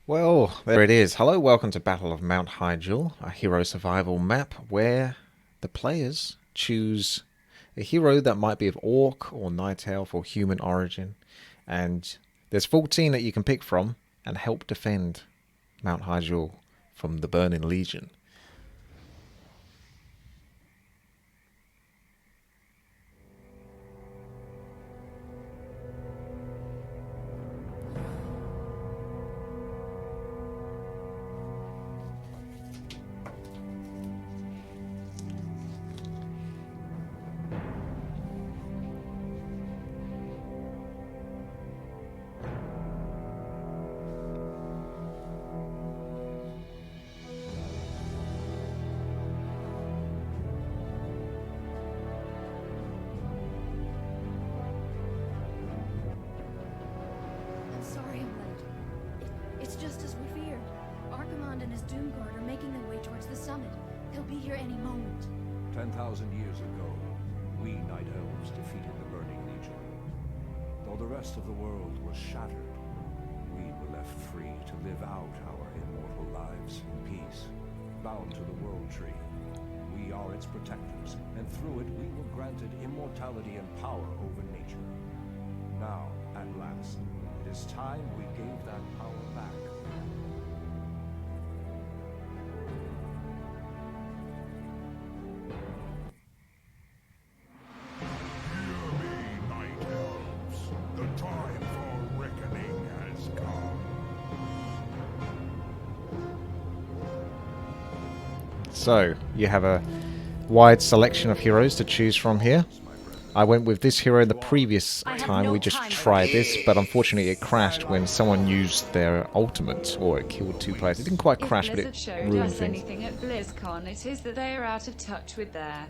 Well, there it is. Hello, welcome to Battle of Mount Hyjal, a hero survival map where the players choose a hero that might be of Orc or Night Elf or human origin. And there's 14 that you can pick from and help defend Mount Hyjal from the Burning Legion. Sorry I'm late. It's just as we feared. Archimond and his Doomguard are making their way towards the summit. They'll be here any moment. 10,000 years ago, we Night Elves defeated the Burning Legion. Though the rest of the world was shattered, we were left free to live out our immortal lives in peace, bound to the World Tree. We are its protectors, and through it we were granted immortality and power over nature. Now, at last, it is time we gave that power back. Hear me, Night Elves. The time for reckoning has come. So, you have a wide selection of heroes to choose from here. I went with this hero the previous time we just tried this, but unfortunately it crashed when someone used their ultimate, or it killed two players. It didn't quite crash, but it showed ruined us things. anything at BlizzCon, it is that they are out of touch with their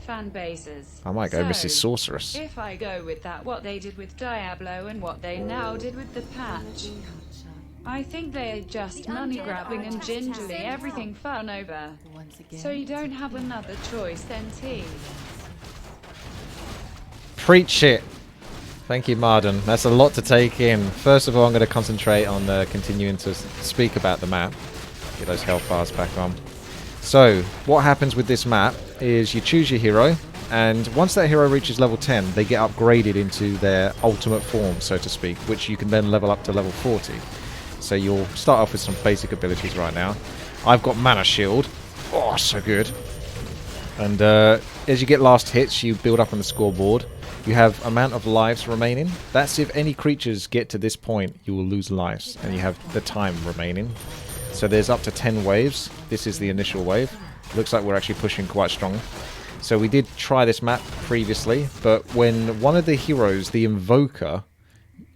fan bases. I might go Mrs. Sorceress. If I go with that, what they did with Diablo and what they now did with the patch, I think they're just money grabbing and gingerly everything fun over. So you don't have another choice than tea. Preach it! Thank you, Marden. That's a lot to take in. First of all, I'm going to concentrate on continuing to speak about the map. Get those health bars back on. So, what happens with this map is you choose your hero, and once that hero reaches level 10, they get upgraded into their ultimate form, so to speak, which you can then level up to level 40. So you'll start off with some basic abilities right now. I've got Mana Shield. Oh, so good. And as you get last hits, you build up on the scoreboard. You have amount of lives remaining. That's if any creatures get to this point, you will lose lives. And you have the time remaining. So there's up to 10 waves. This is the initial wave. Looks like we're actually pushing quite strong. So we did try this map previously, but when one of the heroes, the Invoker...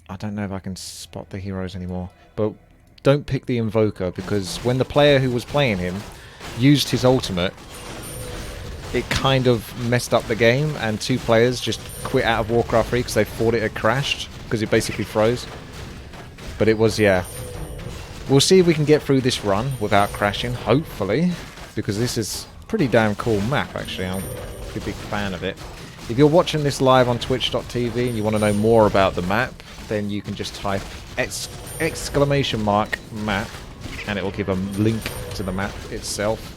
I don't know if I can spot the heroes anymore, but don't pick the Invoker, because when the player who was playing him used his ultimate, it kind of messed up the game, and two players just quit out of Warcraft 3 because they thought it had crashed, because it basically froze. But it was, yeah. We'll see if we can get through this run without crashing, hopefully, because this is a pretty damn cool map, actually. I'm a big fan of it. If you're watching this live on twitch.tv and you want to know more about the map, then you can just type exclamation mark map, and it will give a link to the map itself.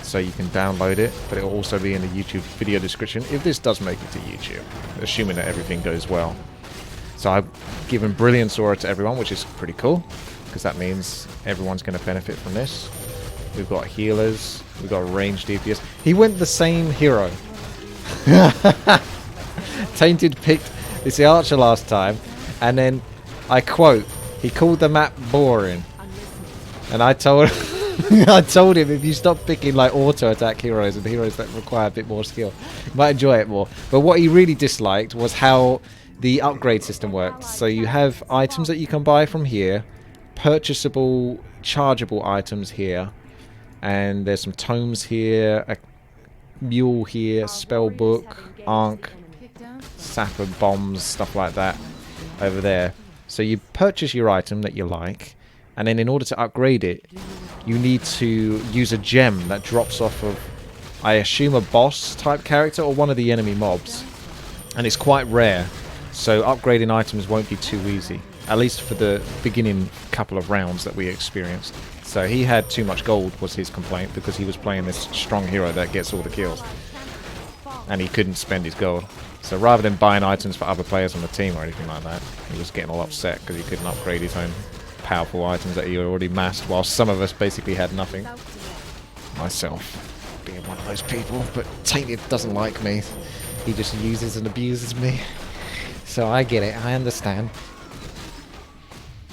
So you can download it, but it will also be in the YouTube video description if this does make it to YouTube, assuming that everything goes well. So I've given Brilliance Aura to everyone, which is pretty cool, because that means everyone's going to benefit from this. We've got healers, we've got ranged DPS. He went the same hero. Tainted picked this archer last time, and then, I quote, he called the map boring. And I told I told him, if you stop picking like auto attack heroes and heroes that require a bit more skill, you might enjoy it more. But what he really disliked was how the upgrade system worked. So you have items that you can buy from here, purchasable, chargeable items here, and there's some tomes here, a mule here, spell book, Ankh, sapper bombs, stuff like that over there. So you purchase your item that you like, and then in order to upgrade it, you need to use a gem that drops off of, I assume, a boss type character or one of the enemy mobs. And it's quite rare, so upgrading items won't be too easy. at least for the beginning couple of rounds that we experienced. So he had too much gold was his complaint, because he was playing this strong hero that gets all the kills. And he couldn't spend his gold. So rather than buying items for other players on the team or anything like that, he was getting all upset because he couldn't upgrade his own powerful items that he already massed, while some of us basically had nothing. Myself being one of those people, but Tainted doesn't like me. He just uses and abuses me. So I get it, I understand.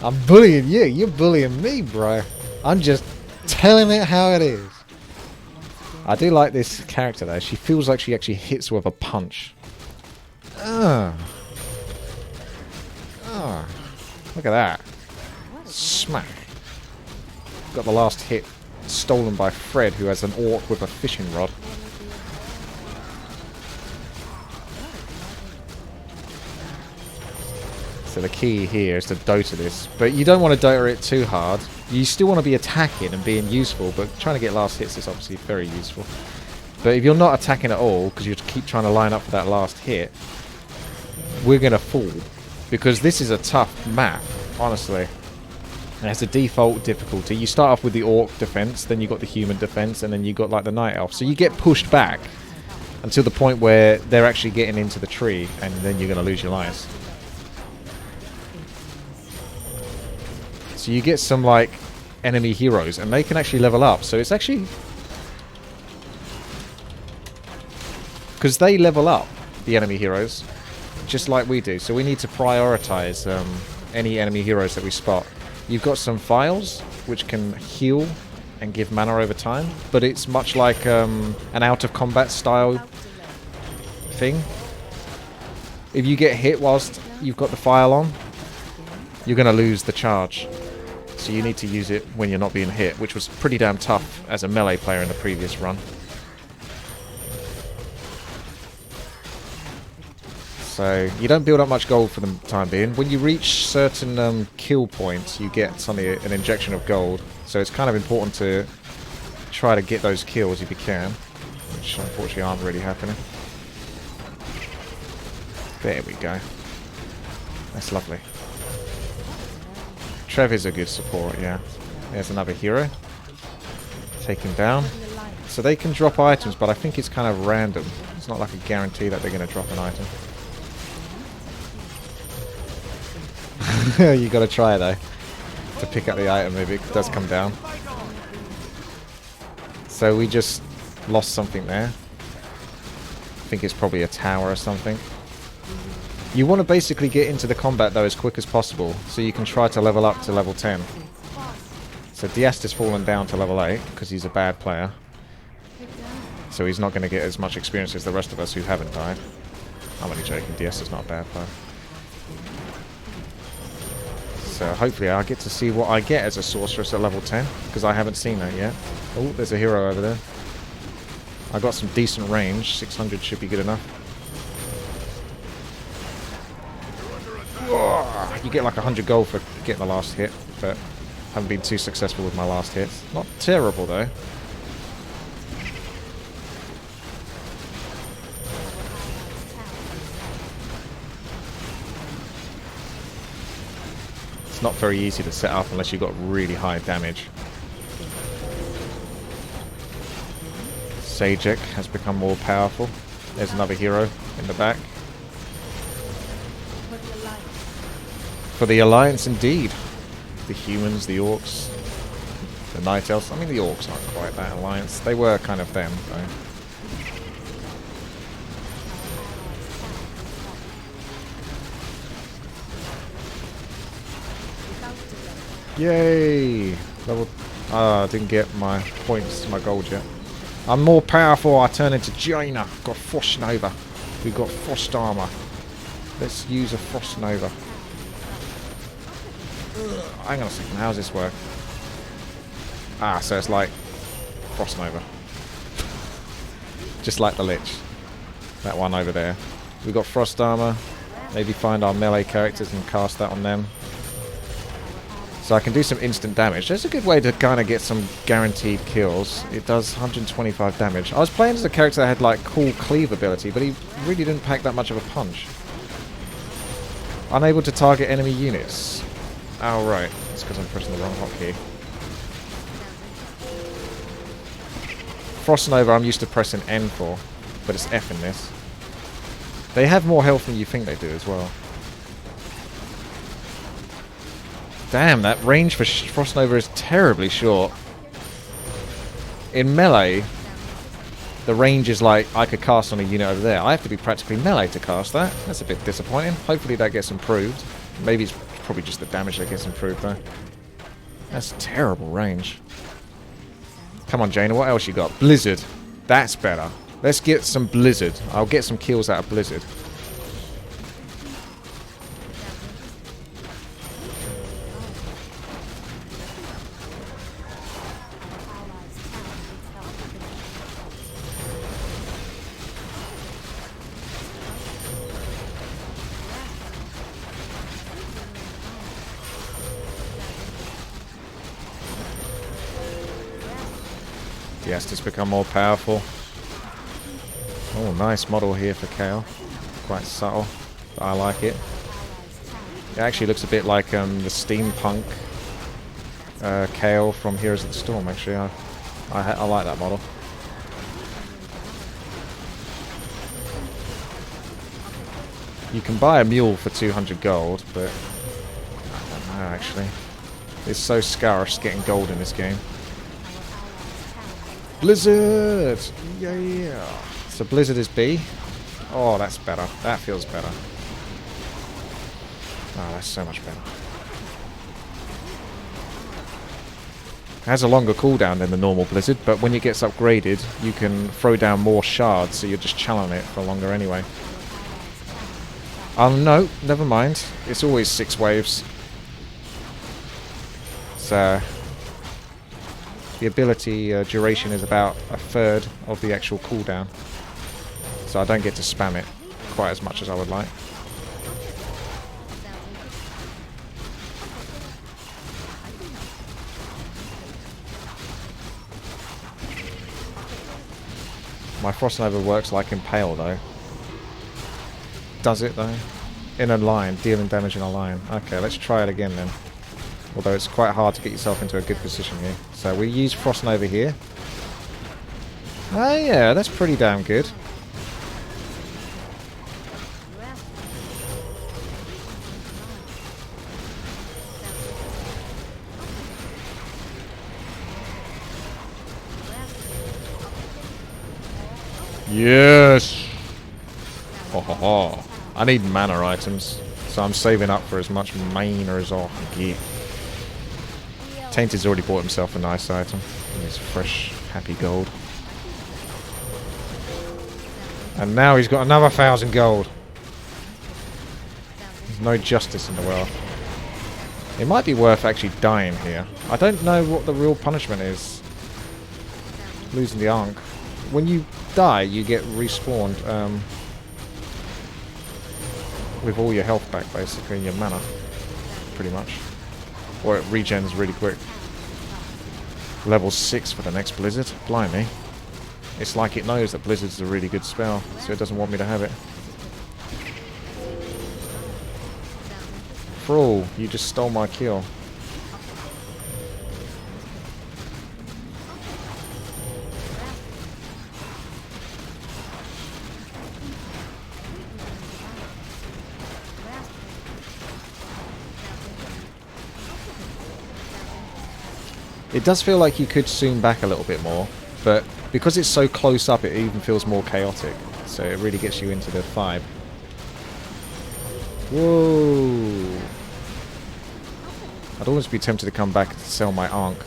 I'm bullying you, you're bullying me, bro. I'm just telling it how it is. I do like this character though. She feels like she actually hits with a punch. Look at that. Smack. Got the last hit stolen by Fred, who has an orc with a fishing rod. So the key here is to dota this, but you don't want to dota it too hard. You still want to be attacking and being useful, but trying to get last hits is obviously very useful. But if you're not attacking at all, because you keep trying to line up for that last hit, we're going to fall. Because this is a tough map, honestly. And it's a default difficulty. You start off with the orc defense, then you got the human defense, and then you got like the night elf. So you get pushed back until the point where they're actually getting into the tree, and then you're going to lose your lives. So you get some like enemy heroes, and they can actually level up. So it's actually, because they level up, the enemy heroes, just like we do. So we need to prioritize any enemy heroes that we spot. You've got some files which can heal and give mana over time, but it's much like an out of combat style thing. If you get hit whilst you've got the file on, you're going to lose the charge. So you need to use it when you're not being hit, which was pretty damn tough as a melee player in the previous run. So you don't build up much gold for the time being. When you reach certain kill points, you get suddenly an injection of gold. So it's kind of important to try to get those kills if you can, which unfortunately aren't really happening. There we go. That's lovely. Trev is a good support, yeah. There's another hero. Take him down. So they can drop items, but I think it's kind of random. It's not like a guarantee that they're going to drop an item. You got to try though to pick up the item if it does come down. So we just lost something there. I think it's probably a tower or something. You want to basically get into the combat though as quick as possible, so you can try to level up to level 10. So Diast has fallen down to level 8 because he's a bad player. So he's not going to get as much experience as the rest of us who haven't died. I'm only joking, Diast is not a bad player. So hopefully I'll get to see what I get as a sorceress at level 10, because I haven't seen that yet. Oh, there's a hero over there. I got some decent range, 600 should be good enough. You get like 100 gold for getting the last hit, but haven't been too successful with my last hits. Not terrible though. It's not very easy to set up unless you've got really high damage. Sajek has become more powerful. There's another hero in the back. For the Alliance, indeed. The humans, the Orcs, the Night Elves. I mean, the Orcs aren't quite that Alliance. They were kind of them, though. Yay! Level. I didn't get my points, my gold yet. I'm more powerful. I turn into Jaina. Got Frost Nova. We've got Frost Armor. Let's use a Frost Nova. Hang on a second, how does this work? Ah, so it's like Frost Nova. Just like the Lich. That one over there. We've got Frost Armor. Maybe find our melee characters and cast that on them. So I can do some instant damage. That's a good way to kind of get some guaranteed kills. It does 125 damage. I was playing as a character that had like cool cleave ability, but he really didn't pack that much of a punch. Unable to target enemy units. Oh, right. That's because I'm pressing the wrong hotkey. Frost Nova I'm used to pressing N for, but it's F in this. They have more health than you think they do as well. Damn, that range for Frost Nova is terribly short. In melee, the range is like I could cast on a unit over there. I have to be practically melee to cast that. That's a bit disappointing. Hopefully that gets improved. Maybe it's probably just the damage that gets improved though. That's terrible range. Come on, Jaina, what else you got? Blizzard. That's better. Let's get some Blizzard. I'll get some kills out of Blizzard. Yes, it's become more powerful. Oh, nice model here for Kale. Quite subtle, but I like it. It actually looks a bit like the steampunk Kale from Heroes of the Storm, actually. I like that model. You can buy a mule for 200 gold, but I don't know, actually. It's so scarce getting gold in this game. Blizzard! Yeah! So Blizzard is B. Oh, that's better. That feels better. Oh, that's so much better. It has a longer cooldown than the normal Blizzard, but when it gets upgraded, you can throw down more shards, so you're just channeling it for longer anyway. Oh, no, never mind. It's always 6 waves. So the ability duration is about a third of the actual cooldown. So I don't get to spam it quite as much as I would like. My Frost Nova works like Impale though. Does it though? In a line, dealing damage in a line. Okay, let's try it again then. Although it's quite hard to get yourself into a good position here. So we use Frost Nova here. Oh yeah, that's pretty damn good. Yes! Ho ho ho. I need mana items, so I'm saving up for as much mana as I can get. Tainted's already bought himself a nice item. His fresh, happy gold. And now he's got another 1,000 gold. There's no justice in the world. It might be worth actually dying here. I don't know what the real punishment is. Losing the Ankh. When you die, you get respawned with all your health back, basically, and your mana. Pretty much. Or it regens really quick. Level 6 for the next Blizzard. Blimey. It's like it knows that Blizzard's a really good spell, so it doesn't want me to have it. Thrall, you just stole my kill. It does feel like you could zoom back a little bit more, but because it's so close up, it even feels more chaotic. So it really gets you into the vibe. Whoa! I'd almost be tempted to come back and sell my Ankh.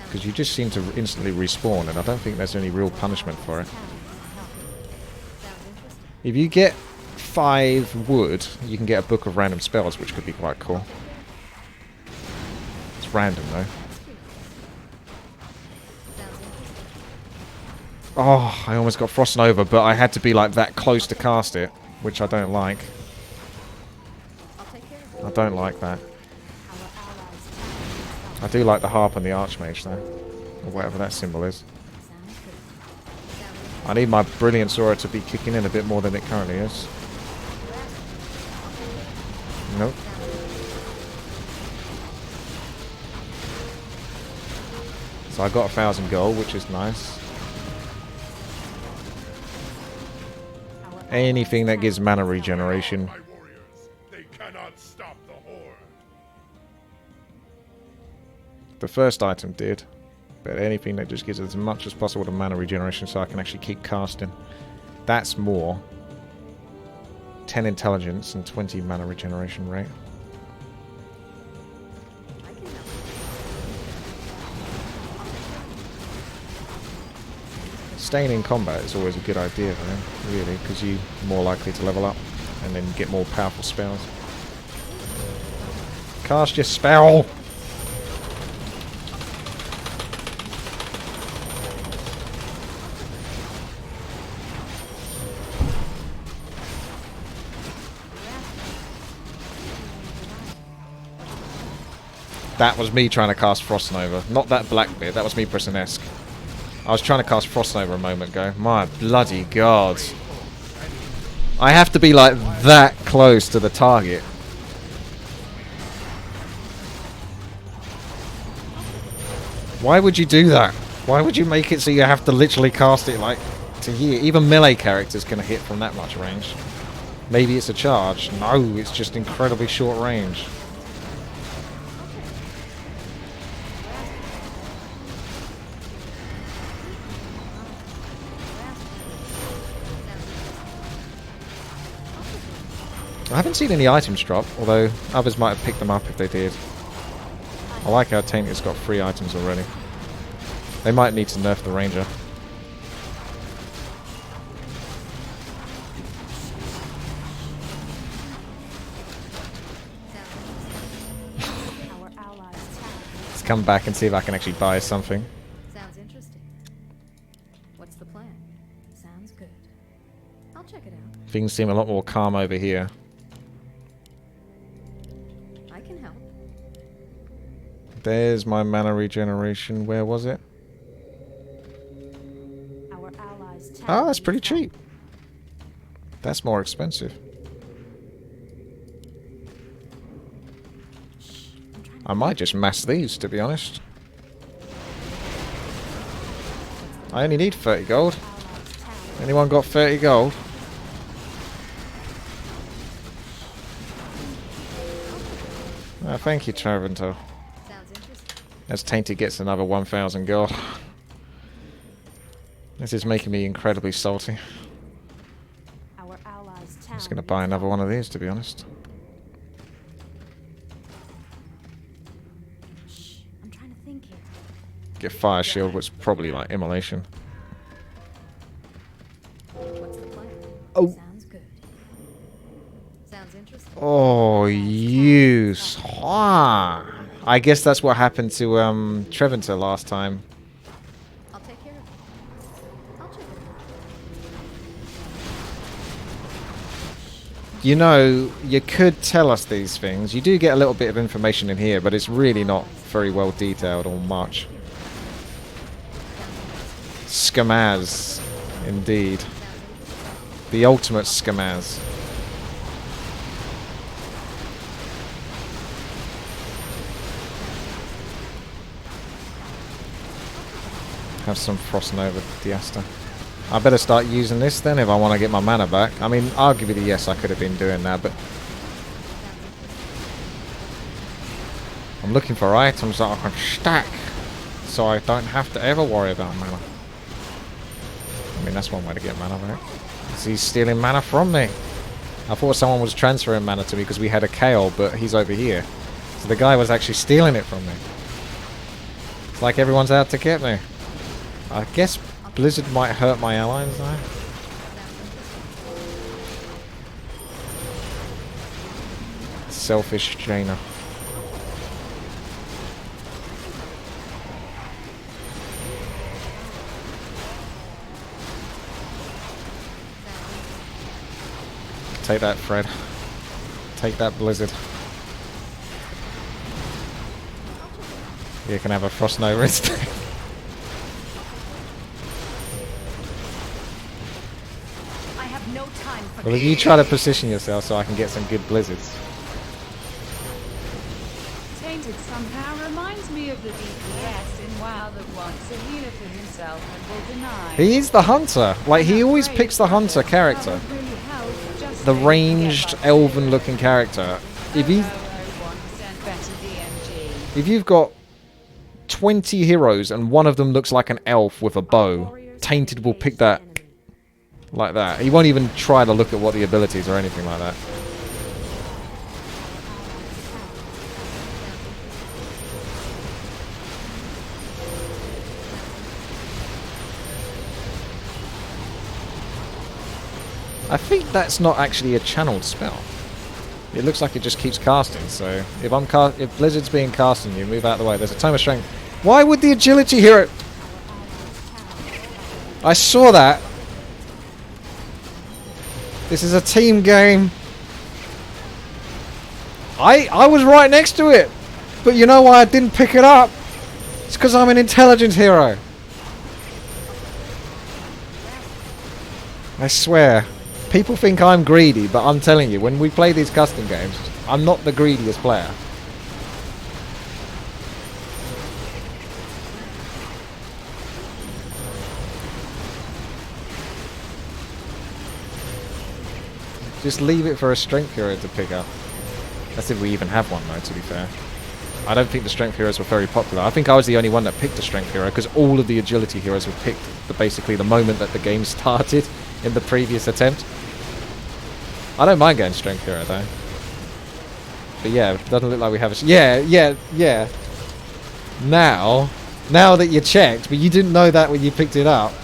Because you just seem to instantly respawn, and I don't think there's any real punishment for it. If you get 5 wood, you can get a book of random spells, which could be quite cool. Random though. Oh, I almost got Frost Nova, but I had to be like that close to cast it, which I don't like. I don't like that. I do like the harp and the archmage though, or whatever that symbol is. I need my brilliant Sora to be kicking in a bit more than it currently is. So I got 1,000 gold, which is nice. Anything that gives mana regeneration. My warriors, they cannot stop the horde. The first item did. But anything that just gives as much as possible to mana regeneration so I can actually keep casting. That's more. 10 intelligence and 20 mana regeneration rate. Staying in combat is always a good idea, though, really, because you're more likely to level up and then get more powerful spells. Cast your spell! That was me trying to cast Frost Nova. Not that black bit, that was me pressing ESC. I was trying to cast Frost Nova a moment ago. My bloody god. I have to be like that close to the target. Why would you do that? Why would you make it so you have to literally cast it like to here? Even melee characters can hit from that much range. Maybe it's a charge. No, it's just incredibly short range. I haven't seen any items drop, although others might have picked them up if they did. I like how Tainted's got 3 items already. They might need to nerf the ranger. Let's come back and see if I can actually buy something. Sounds interesting. What's the plan? Sounds good. I'll check it out. Things seem a lot more calm over here. I can help. There's my mana regeneration. Where was it? Our allies' Oh, that's pretty cheap. That's more expensive. I might just mass these, to be honest. I only need 30 gold. Anyone got 30 gold? Oh, thank you, Travanto. As Tainted gets another 1,000 gold. This is making me incredibly salty. I'm just going to buy another one of these, to be honest. I'm trying to think here. Get Fire Shield, which is probably like Immolation. What's the plan? Oh. Sounds good. Sounds interesting. Oh, you swine. I guess that's what happened to Treventer last time. I'll take care of it. I'll check it out. You know, you could tell us these things. You do get a little bit of information in here, but it's really not very well detailed or much. Scamaz, indeed. The ultimate scamaz. Have some Frost Nova Diasta. I better start using this then if I want to get my mana back. I mean, arguably, yes, I could have been doing that, but I'm looking for items that I can stack so I don't have to ever worry about mana. I mean, that's one way to get mana back. He's stealing mana from me. I thought someone was transferring mana to me because we had a Kale, but he's over here. So the guy was actually stealing it from me. It's like everyone's out to get me. I guess Blizzard might hurt my allies now. Selfish Jaina. Take that, Fred. Take that, Blizzard. You can have a Frost Nova instead. Well, if you try to position yourself so I can get some good blizzards. Tainted somehow reminds me of the DPS in WoW that wants a healer for himself and will deny. He is the hunter. Like, he always picks the hunter character. The ranged, elven-looking character. If you've got 20 heroes and one of them looks like an elf with a bow, Tainted will pick that like that. He won't even try to look at what the abilities or anything like that. I think that's not actually a channeled spell. It looks like it just keeps casting, so if Blizzard's being cast on you, move out of the way. There's a tome of strength. Why would the agility hero... I saw that. This is a team game. I was right next to it. But you know why I didn't pick it up? It's because I'm an intelligent hero. I swear. People think I'm greedy, but I'm telling you, when we play these custom games, I'm not the greediest player. Just leave it for a strength hero to pick up. That's if we even have one, though, to be fair. I don't think the strength heroes were very popular. I think I was the only one that picked a strength hero, because all of the agility heroes were picked basically the moment that the game started in the previous attempt. I don't mind getting strength hero though. But yeah, it doesn't look like we have a... Yeah. Now that you checked, but you didn't know that when you picked it up.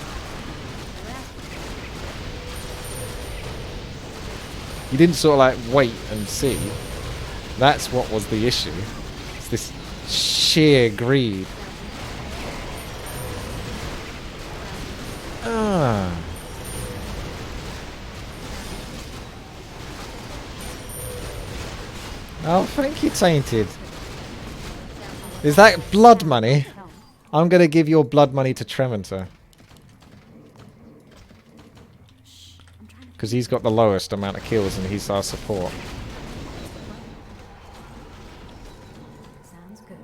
You didn't sort of like wait and see. That's what was the issue. It's this sheer greed. Ah. Oh, thank you, Tainted. Is that blood money? I'm going to give your blood money to Trementor. Because he's got the lowest amount of kills and he's our support. Sounds good.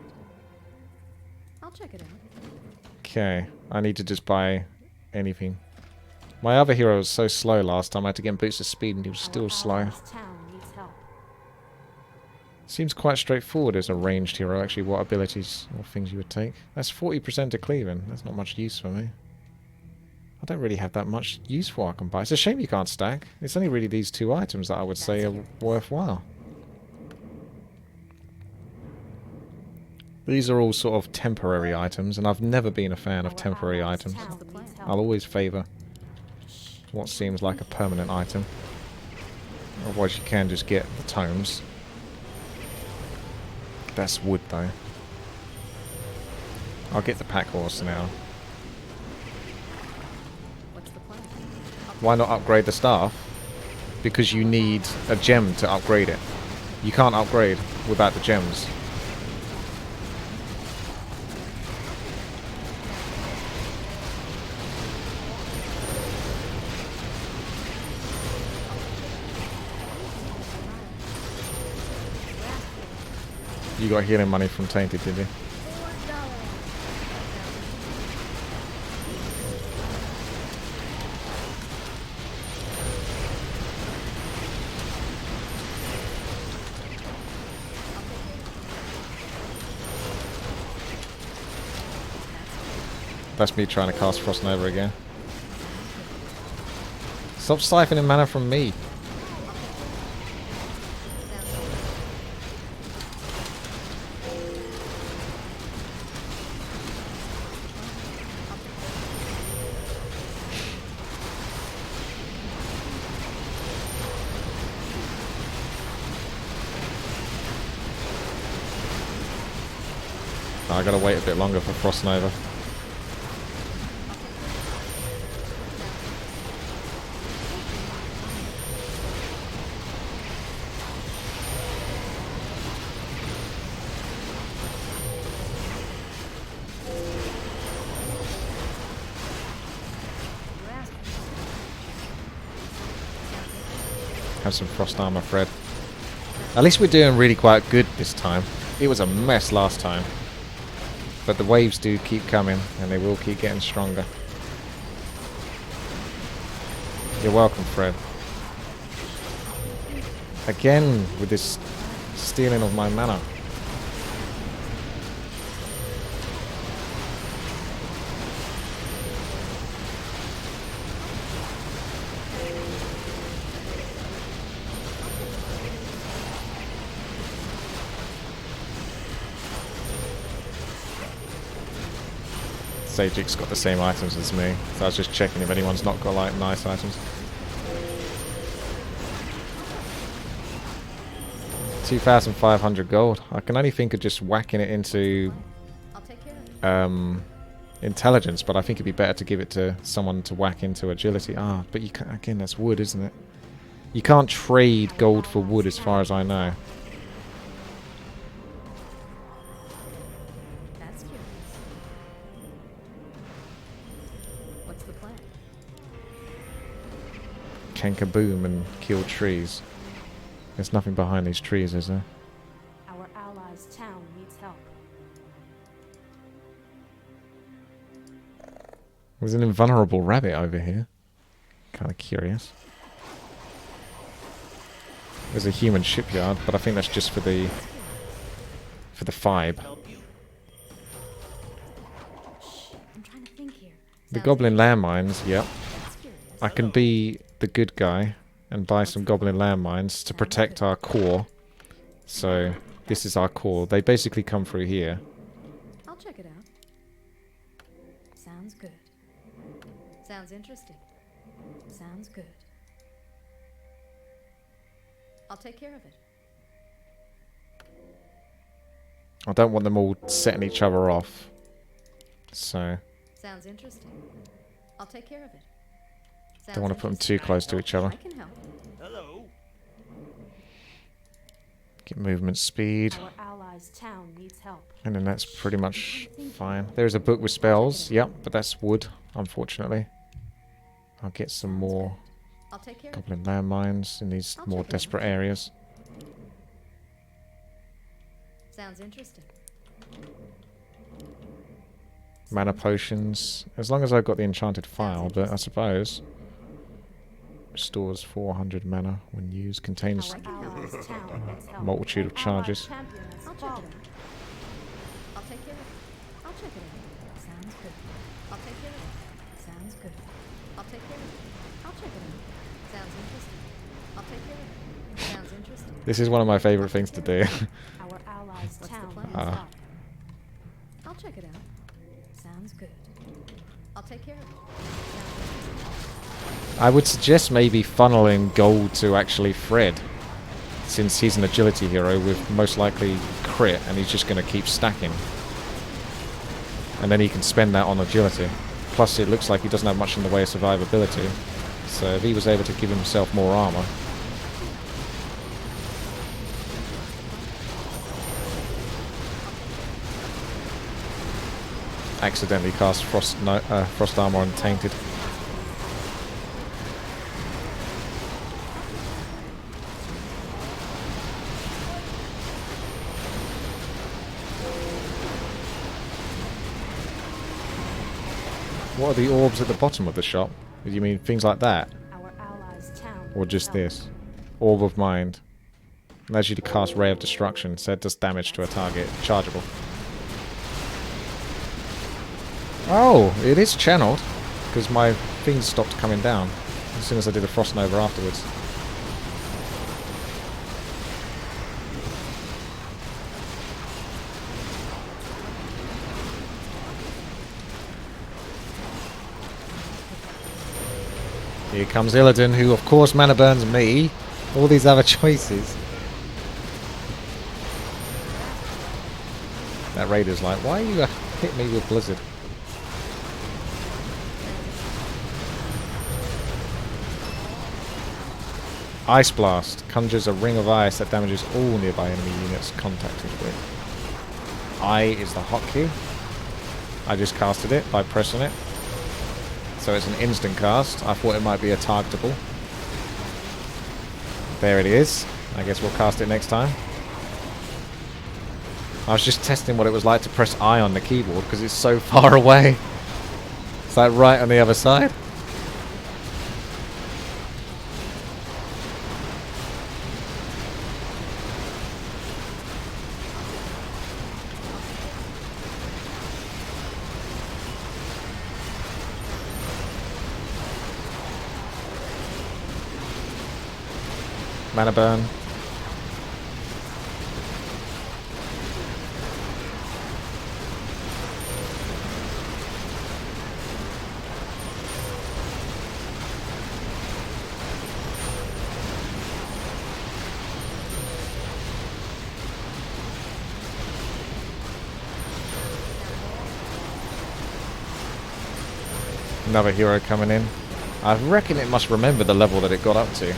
I'll check it out. Okay, I need to just buy anything. My other hero was so slow last time, I had to get him boost of speed and he was still slow. Seems quite straightforward as a ranged hero, actually, what abilities or things you would take. That's 40% to cleaving. That's not much use for me. I don't really have that much use for what I can buy. It's a shame you can't stack. It's only really these two items that I would say are worthwhile. These are all sort of temporary items, and I've never been a fan of temporary items. I'll always favour what seems like a permanent item. Otherwise you can just get the tomes. That's wood though. I'll get the pack horse now. Why not upgrade the staff? Because you need a gem to upgrade it. You can't upgrade without the gems. You got healing money from Tainted, did you? That's me trying to cast Frost Nova again. Stop siphoning mana from me. I gotta wait a bit longer for Frost Nova. Have some Frost Armor, Fred. At least we're doing really quite good this time. It was a mess last time. But the waves do keep coming, and they will keep getting stronger. You're welcome, Fred. Again, with this stealing of my mana. Sajik's got the same items as me, so I was just checking if anyone's not got like nice items. 2,500 gold. I can only think of just whacking it into intelligence, but I think it'd be better to give it to someone to whack into agility. Ah, but you can't, again, that's wood, isn't it? You can't trade gold for wood as far as I know. Can kaboom and kill trees. There's nothing behind these trees, is there? Our allies' town needs help. There's an invulnerable rabbit over here. Kind of curious. There's a human shipyard, but I think that's just for the vibe. I'm trying to think here. The goblin landmines, yep. I can be the good guy and buy some goblin landmines to protect our core. So this is our core. They basically come through here. I'll check it out. Sounds good. Sounds interesting. Sounds good. I'll take care of it. I don't want them all setting each other off. So Sounds interesting. I'll take care of it. don't want to put them too close to each other. I can help. Hello. Get movement speed. Our allies' town needs help. And then that's pretty much fine. There's a book with spells. Yep, but that's wood, unfortunately. I'll get some more I'll take care of it. goblin landmines in these I'll more check it out. desperate areas. Sounds interesting. Mana potions. As long as I've got the enchanted file, but I suppose. Restores 400 mana when used. Contains Our allies' town needs help. multitude of An allied charges. champion has I'll check it fallen. out. I'll take care of it. I'll check it out. Sounds good. I'll take care of it. Sounds good. I'll take care of it. I'll check it out. Sounds interesting. I'll take care of it. Sounds interesting. This is one of my favorite things to do. Our allies' What's the town plan? needs Ah. help. I'll check it out. Sounds good. I'll take care of it. Sounds interesting. I would suggest maybe funneling gold to actually Fred, since he's an agility hero with most likely crit, and he's just going to keep stacking. And then he can spend that on agility. Plus it looks like he doesn't have much in the way of survivability, so if he was able to give himself more armor. Accidentally cast frost armor on Tainted. What are the orbs at the bottom of the shop? Do you mean things like that? Our allies' town Or needs just help. this? Orb of Mind. Allows you to cast Ray of Destruction, so it does damage to a target. Chargeable. Oh, it is channeled, because my things stopped coming down as soon as I did a Frost Nova afterwards. Here comes Illidan, who of course mana burns me. All these other choices. That raider's like, why you hit me with Blizzard? Ice Blast conjures a ring of ice that damages all nearby enemy units contacted with. I is the hotkey. I just casted it by pressing it. So it's an instant cast. I thought it might be a targetable. There it is. I guess we'll cast it next time. I was just testing what it was like to press I on the keyboard because it's so far away. It's like right on the other side. Mana burn. Another hero coming in. I reckon it must remember the level that it got up to.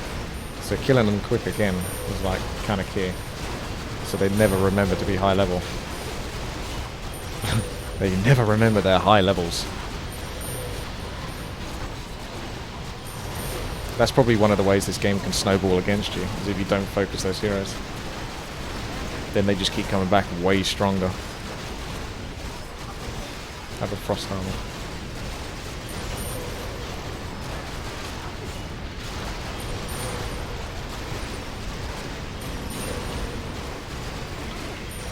So killing them quick again was like kind of key. So they never remember to be high level. They never remember their high levels. That's probably one of the ways this game can snowball against you, is if you don't focus those heroes. Then they just keep coming back way stronger. Have a frost armor.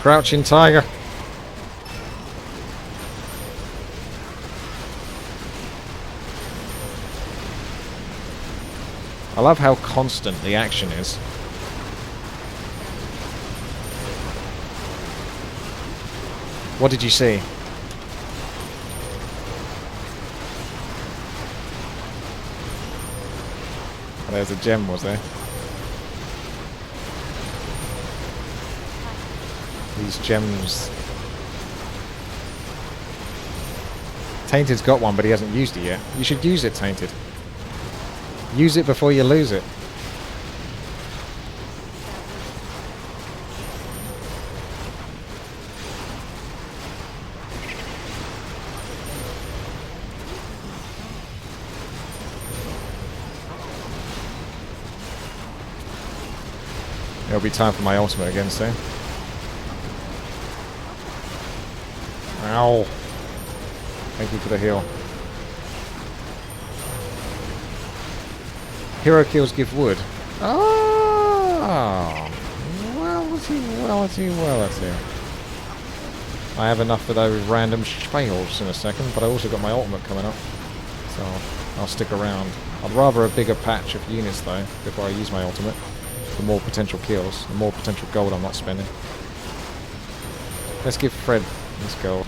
Crouching tiger. I love how constant the action is. What did you see? Oh, there's a gem, was there? These gems. Tainted's got one, but he hasn't used it yet. You should use it, Tainted. Use it before you lose it. It'll be time for my ultimate again soon. Ow. Thank you for the heal. Hero kills give wood. Oh! Well. I have enough for those random spells in a second, but I also got my ultimate coming up. So I'll stick around. I'd rather a bigger patch of units though, before I use my ultimate. For more potential kills, the more potential gold I'm not spending. Let's give Fred this gold.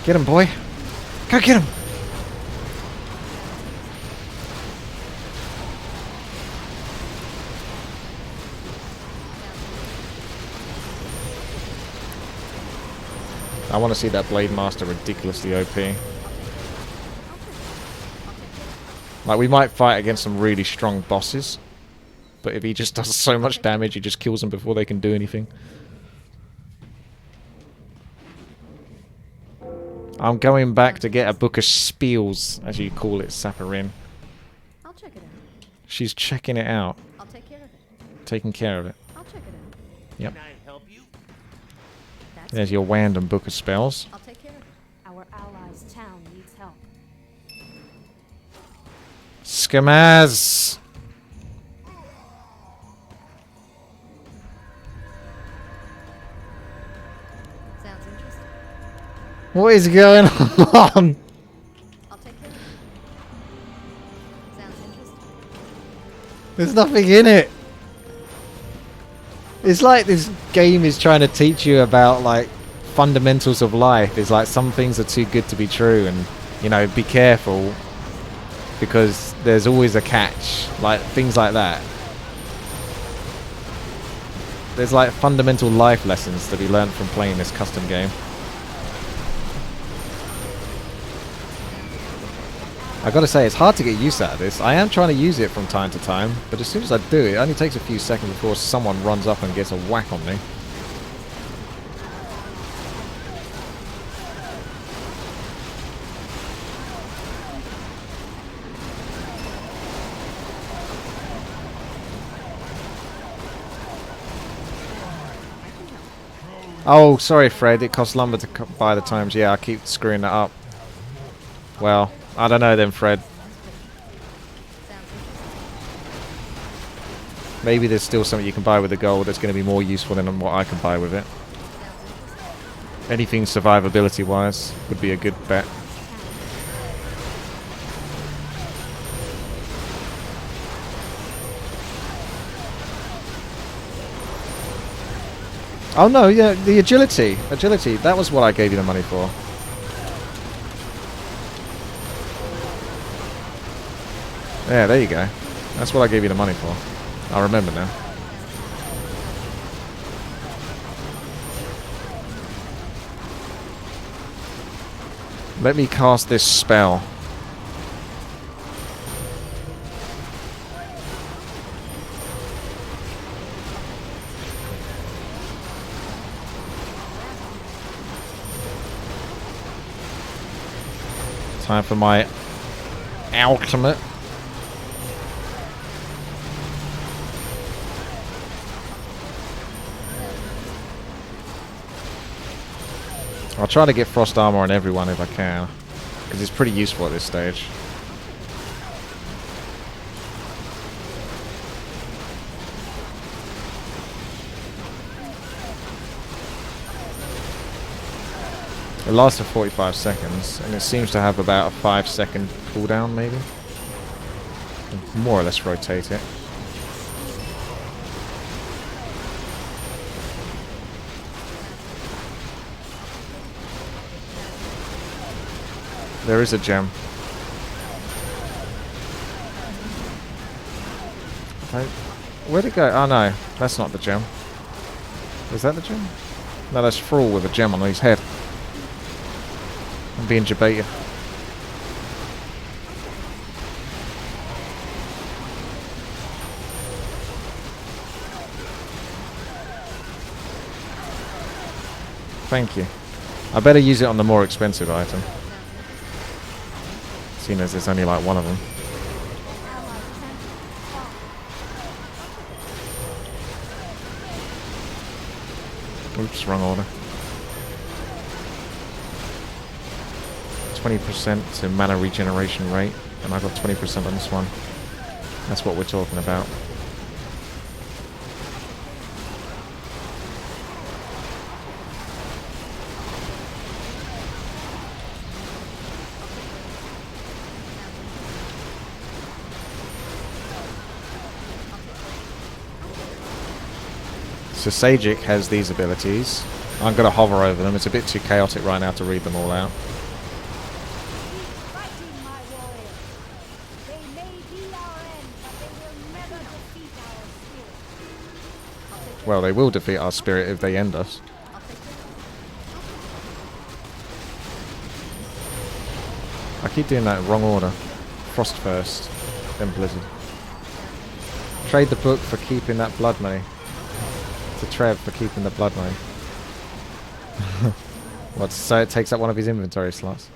Get him, boy. Go get him. I want to see that Blade Master ridiculously OP. Like, we might fight against some really strong bosses, but if he just does so much damage, he just kills them before they can do anything. I'm going back to get a book of spiels, as you call it, Saparin. I'll check it out. She's checking it out. I'll take care of it. Taking care of it. I'll check it out. Yep. Can I help you? That's There's your random book of spells. I'll take care of it. Our allies' town needs help. Skamaz! Sounds interesting. What is going on? I'll take care of it. Sounds interesting. There's nothing in it. It's like this game is trying to teach you about like fundamentals of life. It's like some things are too good to be true, and you know, be careful because there's always a catch. Like things like that. There's like fundamental life lessons to be learned from playing this custom game. I gotta say, it's hard to get used out of this. I am trying to use it from time to time, but as soon as I do, it only takes a few seconds before someone runs up and gets a whack on me. Oh, sorry, Fred. It costs lumber to buy the times. Yeah, I keep screwing that up. Well, I don't know then, Fred. Maybe there's still something you can buy with the gold that's going to be more useful than what I can buy with it. Anything survivability-wise would be a good bet. Oh no, yeah, the agility. Agility, that was what I gave you the money for. Yeah, there you go. That's what I gave you the money for. I remember now. Let me cast this spell. Time for my ultimate. I'll try to get frost armor on everyone if I can, because it's pretty useful at this stage. It lasts for 45 seconds, and it seems to have about a 5-second cooldown, maybe. More or less rotate it. There is a gem. Where'd it go? Oh no, that's not the gem. Is that the gem? No, that's Thrall with a gem on his head. I'm being debated. Thank you. I better use it on the more expensive item. Seeing as there's only like one of them. Oops, wrong order. 20% to mana regeneration rate, and I got 20% on this one. That's what we're talking about. So Sajic has these abilities. I'm going to hover over them. It's a bit too chaotic right now to read them all out. Well, they will defeat our spirit if they end us. I keep doing that in wrong order. Frost first, then Blizzard. Trade the book for keeping that blood money. To Trev for keeping the blood money. What, so it takes up one of his inventory slots.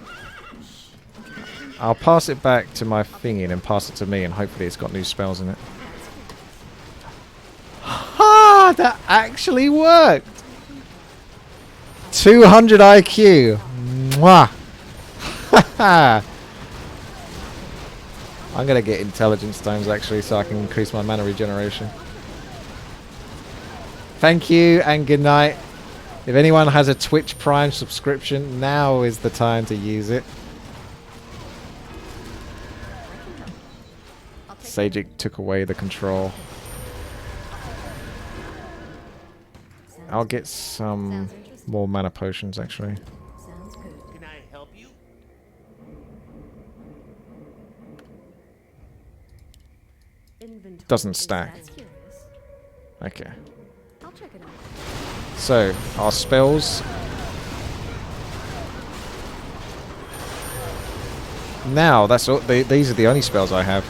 I'll pass it back to my thingy and then pass it to me, and hopefully it's got new spells in it. Ha! That actually worked! 200 IQ! Mwah! I'm gonna get intelligence stones actually so I can increase my mana regeneration. Thank you and good night. If anyone has a Twitch Prime subscription, now is the time to use it. Sajic took away the control. I'll get some more mana potions actually. Can I help you? Doesn't stack. Okay. So, our spells. Now, that's all. These are the only spells I have.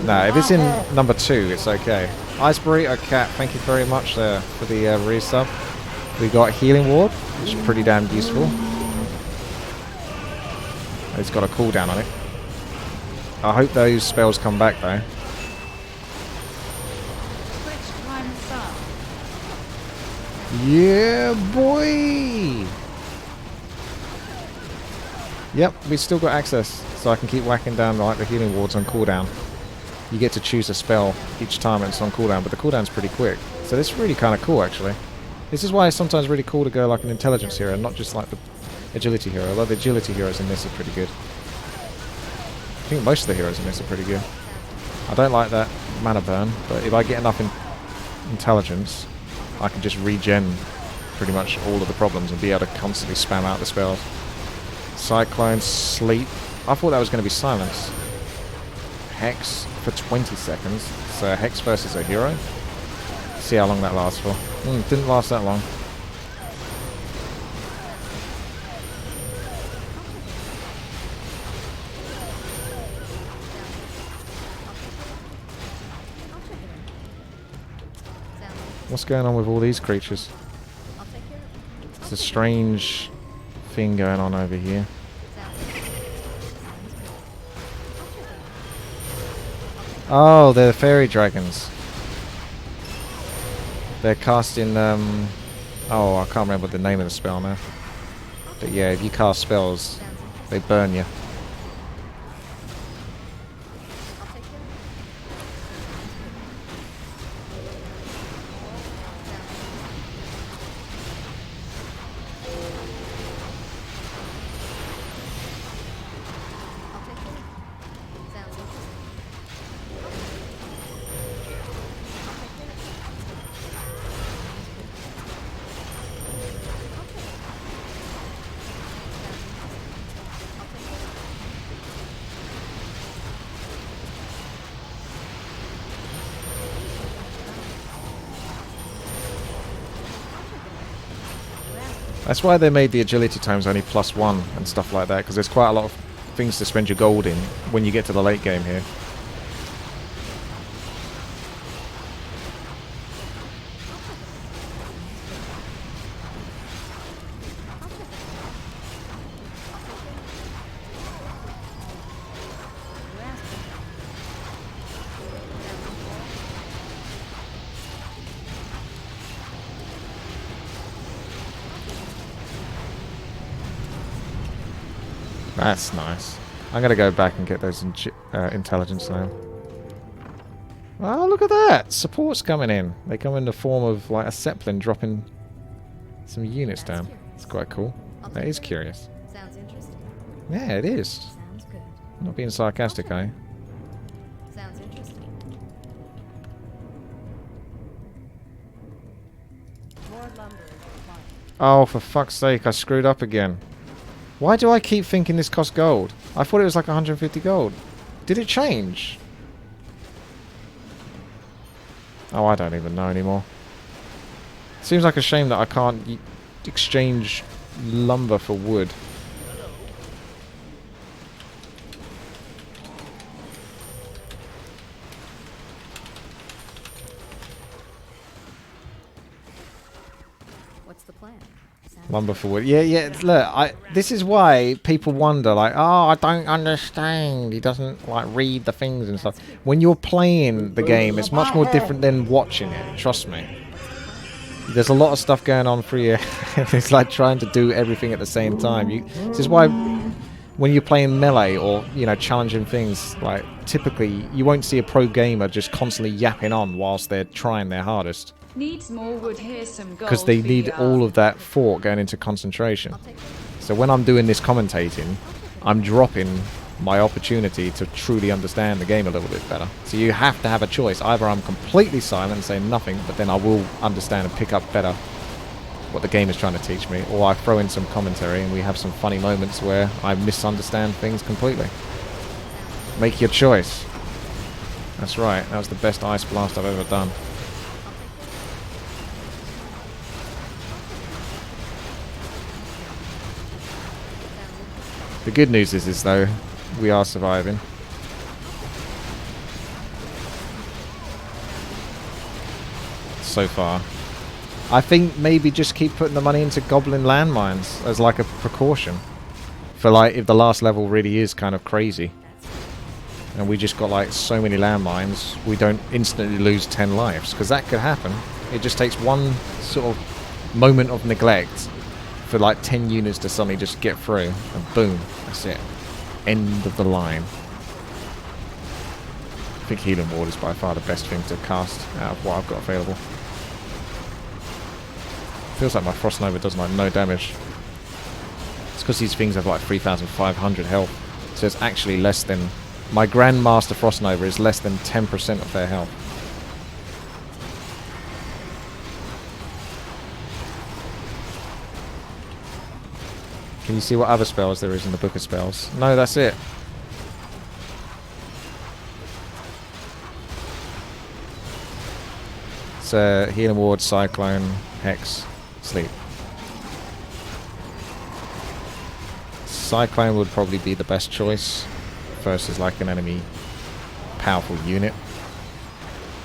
Nah, if it's in number 2, it's okay. Ice Burrito Cat, thank you very much for the resub. We got Healing Ward, which is pretty damn useful. It's got a cooldown on it. I hope those spells come back though. Yeah, boy! Yep, we still got access, so I can keep whacking down like the healing wards on cooldown. You get to choose a spell each time it's on cooldown, but the cooldown's pretty quick. So this is really kind of cool, actually. This is why it's sometimes really cool to go like an intelligence hero, not just like the agility hero. Although the agility heroes in this are pretty good. I think most of the heroes in this are pretty good. I don't like that mana burn, but if I get enough intelligence, I can just regen pretty much all of the problems and be able to constantly spam out the spells. Cyclone, Sleep. I thought that was going to be Silence. Hex for 20 seconds. So Hex versus a hero. See how long that lasts for. Didn't last that long. What's going on with all these creatures? It's a strange thing going on over here. Oh, they're fairy dragons. They're casting, oh, I can't remember the name of the spell now. But yeah, if you cast spells, they burn you. That's why they made the agility times only +1 and stuff like that, because there's quite a lot of things to spend your gold in when you get to the late game here. That's nice. I'm gonna go back and get those intelligence now. Oh, look at that! Support's coming in. They come in the form of like a Zeppelin dropping some units down. It's quite cool. That is curious. Sounds interesting. Yeah, it is. Sounds good. I'm not being sarcastic, eh? Sounds interesting. More lumber is required. Oh, for fuck's sake, I screwed up again. Why do I keep thinking this costs gold? I thought it was like 150 gold. Did it change? Oh, I don't even know anymore. Seems like a shame that I can't exchange lumber for wood. What's the plan? Lumber for wood. Yeah, look, this is why people wonder, like, oh, I don't understand. He doesn't, like, read the things and stuff. When you're playing the game, it's much more different than watching it, trust me. There's a lot of stuff going on for you. It's like trying to do everything at the same time. This is why when you're playing melee or, you know, challenging things, like, typically you won't see a pro gamer just constantly yapping on whilst they're trying their hardest. Needs more wood, here's some gold. Because they need all of that thought going into concentration. So when I'm doing this commentating, I'm dropping my opportunity to truly understand the game a little bit better. So you have to have a choice. Either I'm completely silent and say nothing, but then I will understand and pick up better what the game is trying to teach me, or I throw in some commentary and we have some funny moments where I misunderstand things completely. Make your choice. That's right, that was the best ice blast I've ever done. The good news is though, we are surviving. So far. I think maybe just keep putting the money into goblin landmines as like a precaution. For like, if the last level really is kind of crazy. And we just got like so many landmines, we don't instantly lose 10 lives. Because that could happen. It just takes one sort of moment of neglect for like 10 units to suddenly just get through, and boom, that's it. End of the line. I think Healing Ward is by far the best thing to cast out of what I've got available. Feels like my Frost Nova does like no damage. It's because these things have like 3,500 health, so it's actually less than... My Grandmaster Frost Nova is less than 10% of their health. Can you see what other spells there is in the Book of Spells? No, that's it. It's Healing Ward, Cyclone, Hex, Sleep. Cyclone would probably be the best choice versus like an enemy powerful unit.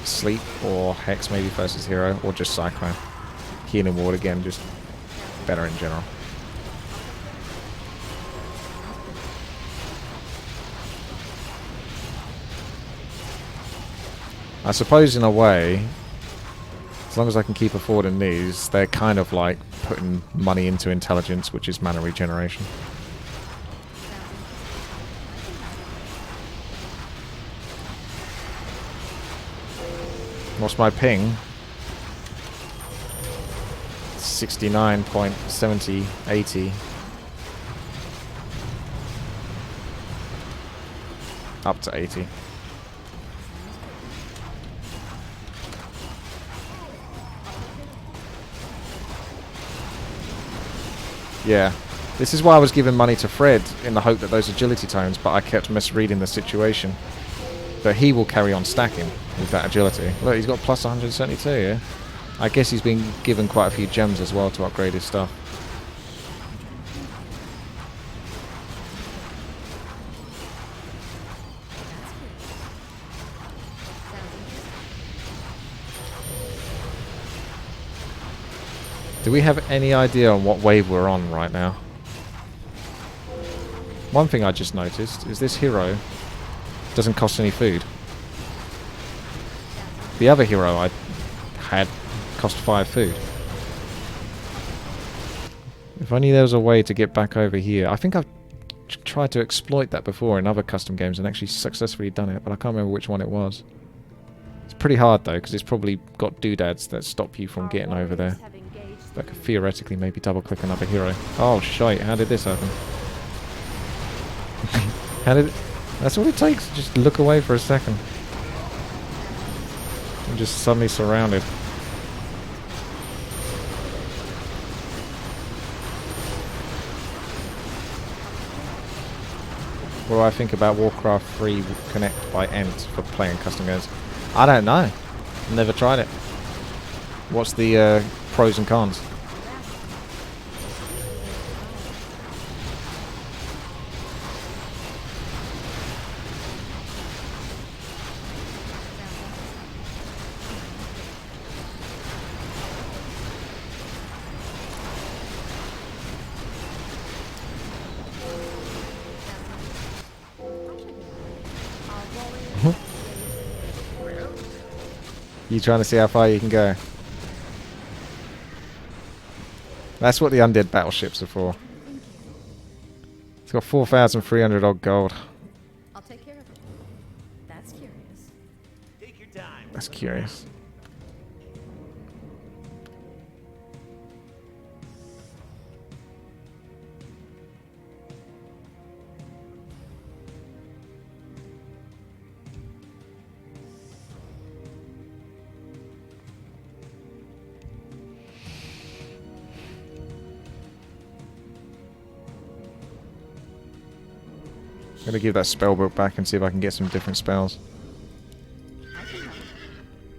Sleep or Hex maybe versus hero, or just Cyclone. Healing Ward again, just better in general. I suppose in a way, as long as I can keep affording these, they're kind of like putting money into intelligence, which is mana regeneration. What's my ping? 69.7080. Up to 80. Yeah, this is why I was giving money to Fred in the hope that those agility tones, but I kept misreading the situation. But he will carry on stacking with that agility. Look, he's got plus 172, yeah? I guess he's been given quite a few gems as well to upgrade his stuff. Do we have any idea on what wave we're on right now? One thing I just noticed is this hero doesn't cost any food. The other hero I had cost 5 food. If only there was a way to get back over here. I think I've tried to exploit that before in other custom games and actually successfully done it, but I can't remember which one it was. It's pretty hard though, because it's probably got doodads that stop you from getting over there. I could theoretically maybe double click another hero. Oh shite, how did this happen? How did it... That's all it takes, just look away for a second. I'm just suddenly surrounded. What do I think about Warcraft 3 Connect by Ent for playing custom games? I don't know. Never tried it. What's the pros and cons? You trying to see how far you can go? That's what the undead battleships are for. It's got 4,300 odd gold. I'll take care of it. That's curious. Take your time. That's curious. I'm gonna give that spell book back and see if I can get some different spells. I can help.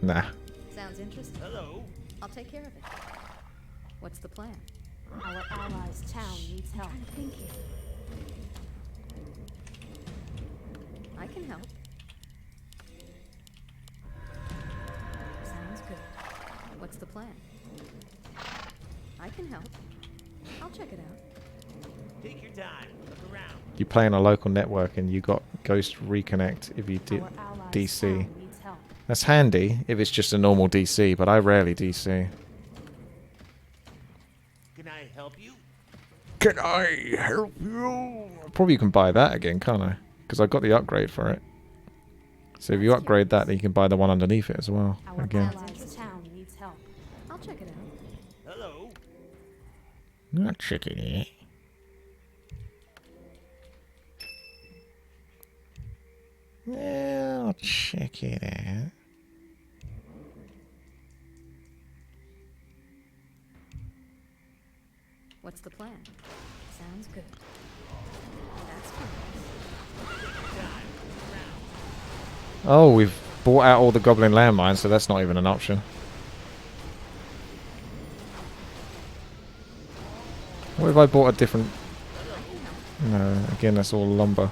Nah. Sounds interesting. Hello. I'll take care of it. What's the plan? Our allies' town needs help. Thank you. I can help. Sounds good. What's the plan? I can help. I'll check it out. Take your time. Look around. You play on a local network and you got Ghost Reconnect if you did Our allies' DC. town needs help. That's handy if it's just a normal DC, but I rarely DC. Can I help you? Probably you can buy that again, can't I? Because I got the upgrade for it. So if you upgrade that, then you can buy the one underneath it as well. Our Again. allies' town needs help. I'll check it out. Hello. Not chicken it. Yeah, I'll check it out. What's the plan? Sounds good. That's fine. Oh, we've bought out all the goblin landmines, so that's not even an option. What if I bought a different... No, again, that's all lumber.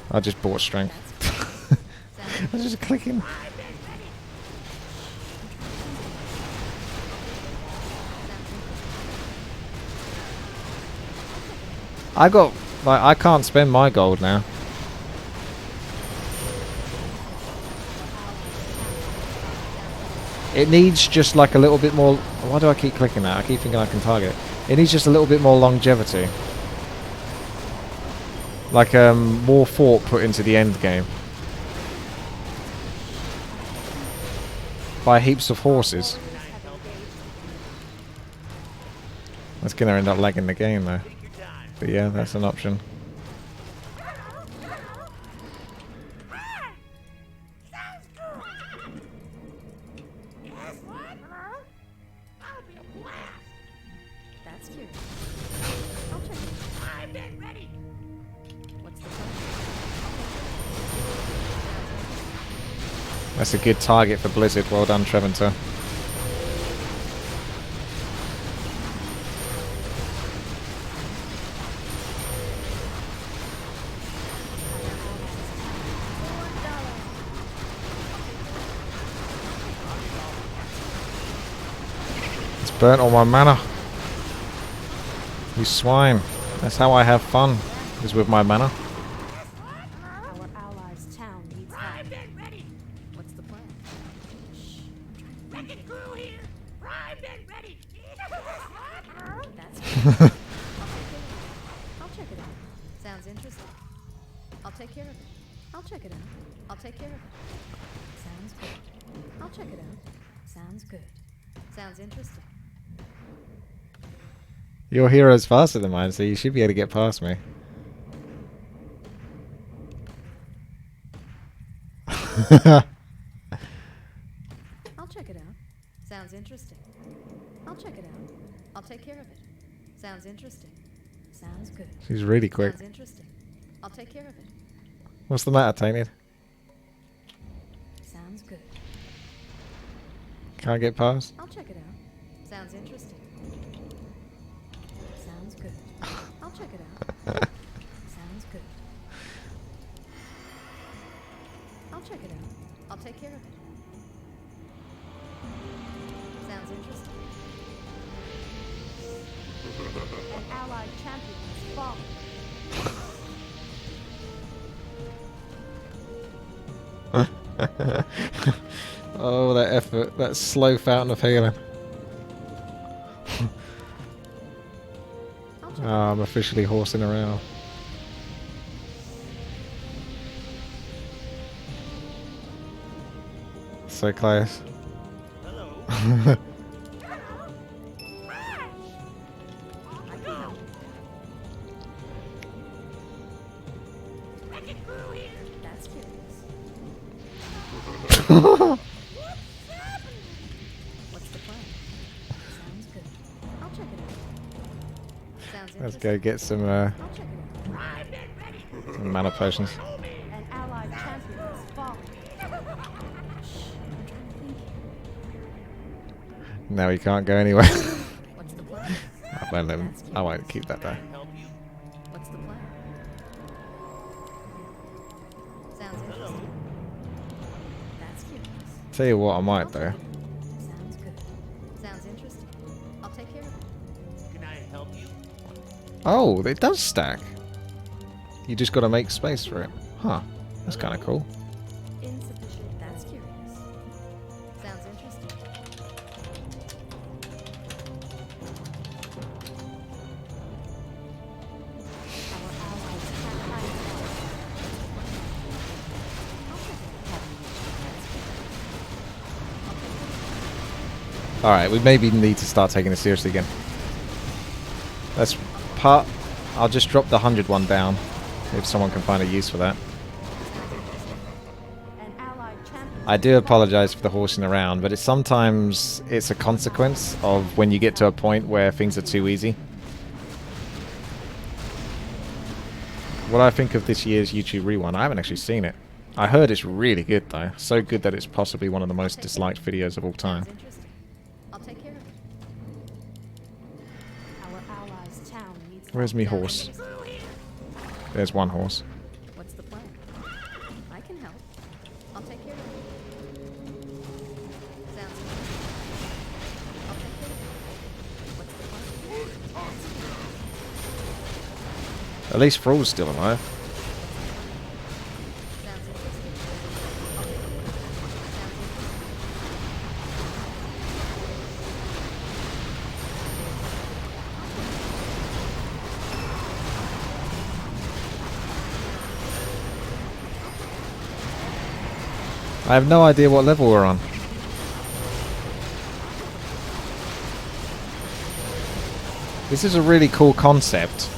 I just bought strength. I was just clicking. I got... Like, I can't spend my gold now. It needs just like a little bit more... Why do I keep clicking that? I keep thinking I can target. It needs just a little bit more longevity. Like more thought put into the end game. By heaps of horses. That's going to end up lagging the game though. But yeah, that's an option. That's cute. I'll check it. I'm ready. What's the plan? That's a good target for Blizzard. Well done, Treventer. It's burnt all my mana. You swine. That's how I have fun. Is with my mana. Our allies' town needs help. What's the plan? That's cute. I'll check it out. Sounds interesting. I'll take care of it. I'll check it out. I'll take care of it. Sounds good. I'll check it out. Sounds good. Sounds interesting. Your hero's faster than mine, so you should be able to get past me. I'll check it out. Sounds interesting. I'll check it out. I'll take care of it. Sounds interesting. Sounds good. She's really quick. Sounds interesting. I'll take care of it. What's the matter, Tainted? Sounds good. Can't get past? I'll check it out. Sounds interesting. Sounds good. I'll check it out. Sounds good. I'll check it out. I'll take care of it. Sounds interesting. An allied champion has fallen. Oh, that effort. That slow fountain of healing. Oh, I'm officially horsing around. So close. Hello. That's curious. What's the plan? Sounds good. I'll check it out. Sounds Let's interesting. go get some I'll check it out. mana potions. An allied champion has fallen. Now he can't go anywhere. What's the plan? I won't keep that though. Help you? What's the plan? Sounds interesting. That's curious. Tell you what, I might I'll though. check it out. Sounds good. Sounds interesting. I'll take care of it. Can I help you? Oh, it does stack. You just got to make space for it. Huh. That's kind of cool. Insufficient. That's curious. Sounds interesting. Alright, we maybe need to start taking this seriously again. Let's part... I'll just drop the 100 one down, if someone can find a use for that. An allied champion. I do apologize for the horsing around, but sometimes it's a consequence of when you get to a point where things are too easy. What I think of this year's YouTube Rewind, I haven't actually seen it. I heard it's really good though. So good that it's possibly one of the most disliked videos of all time. Sounds interesting. I'll take care of it. Our allies' town needs Where's me horse? There's one horse. What's the plan? I can help. I'll take care of it. Sounds interesting. I'll take care of it. What's the plan? At least Thrall's still alive. Sounds interesting. I'll take care of it. Sounds I have no idea what level we're on. This is a really cool concept.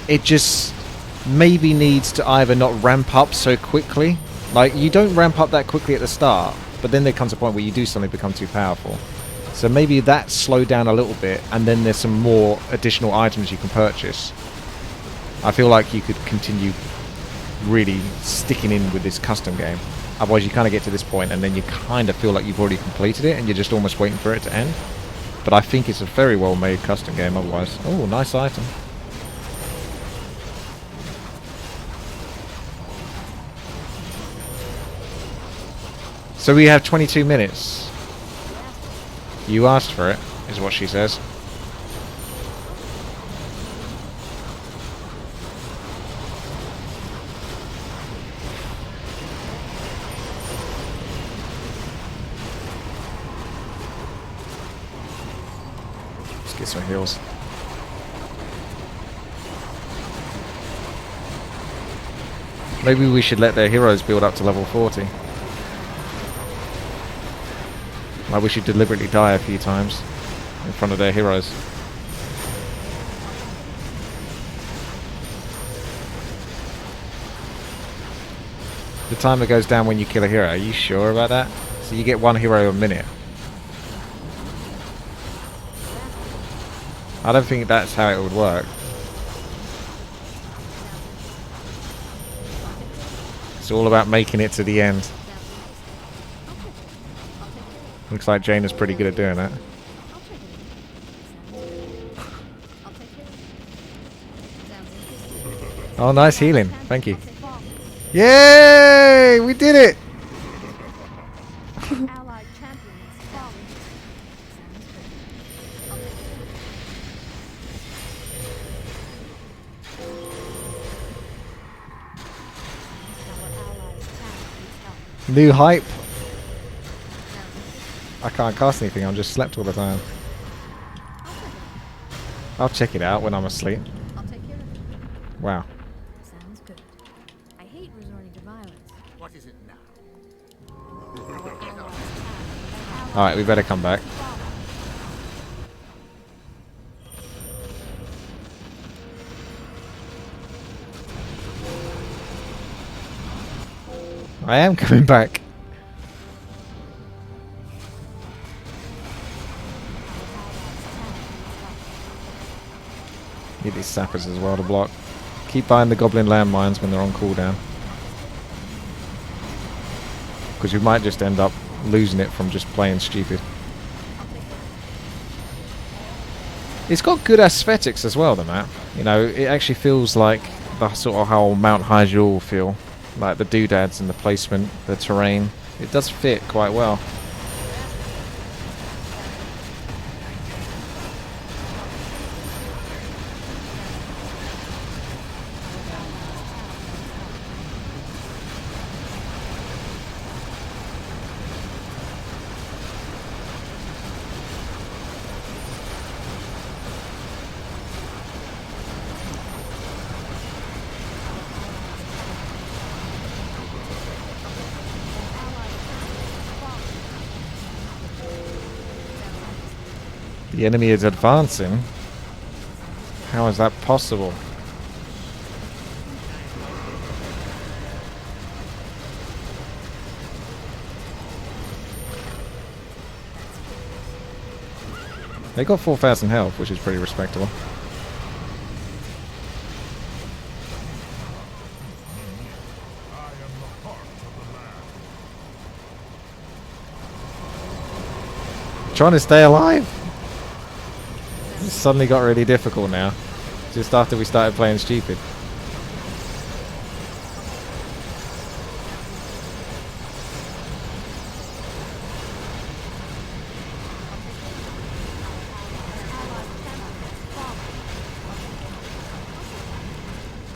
It just maybe needs to either not ramp up so quickly. Like, you don't ramp up that quickly at the start, but then there comes a point where you do suddenly become too powerful. So maybe that slowed down a little bit, and then there's some more additional items you can purchase. I feel like you could continue really sticking in with this custom game. Otherwise you kind of get to this point and then you kind of feel like you've already completed it and you're just almost waiting for it to end. But I think it's a very well made custom game otherwise. Oh, nice item. So we have 22 minutes. You asked for it, is what she says. Let's get some heals. Maybe we should let their heroes build up to level 40. Like we should deliberately die a few times in front of their heroes. The timer goes down when you kill a hero. Are you sure about that? So you get one hero a minute. I don't think that's how it would work. It's all about making it to the end. Looks like Jane is pretty good at doing that. Oh, nice healing. Thank you. Yay! We did it! Allied champion is falling. Our allies' town needs help. New hype. I can't cast anything, I'm just slept all the time. I'll check it out when I'm asleep. I'll take care of it. Wow. Sounds good. I hate resorting to violence. What is it now? Alright, we better come back. I am coming back. Need these sappers as well to block. Keep buying the goblin landmines when they're on cooldown. Because we might just end up losing it from just playing stupid. It's got good aesthetics as well, the map. You know, it actually feels like the sort of how Mount Hyjal will feel. Like the doodads and the placement, the terrain. It does fit quite well. The enemy is advancing? How is that possible? They got 4,000 health, which is pretty respectable. Trying to stay alive? This suddenly got really difficult now. Just after we started playing stupid.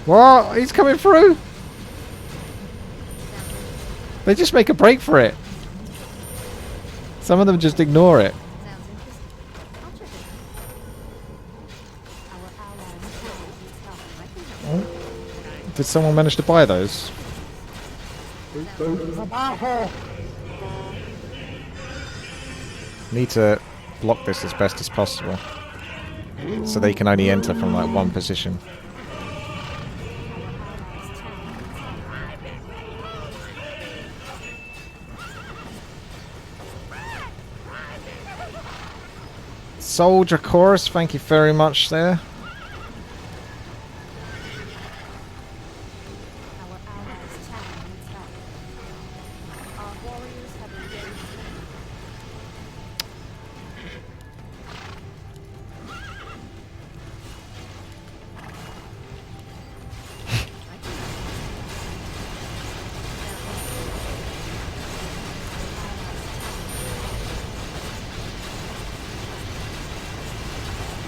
What? He's coming through? They just make a break for it. Some of them just ignore it. Sounds interesting. I'll check it out. Our allies' town needs help. I can help. Did someone manage to buy those? Need to block this as best as possible. So they can only enter from like one position. Soldier Chorus, thank you very much there. Our allies' town needs help. Our warriors have engaged.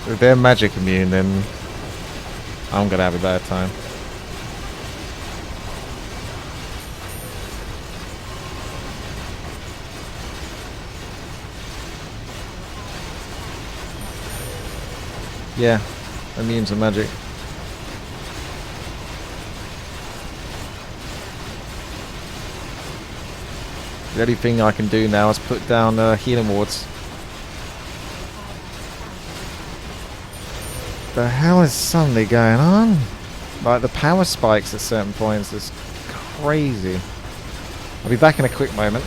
If they're magic immune, then I'm gonna have a bad time. Yeah, immune to magic. The only thing I can do now is put down healing wards. The hell is suddenly going on? Like the power spikes at certain points is crazy. I'll be back in a quick moment.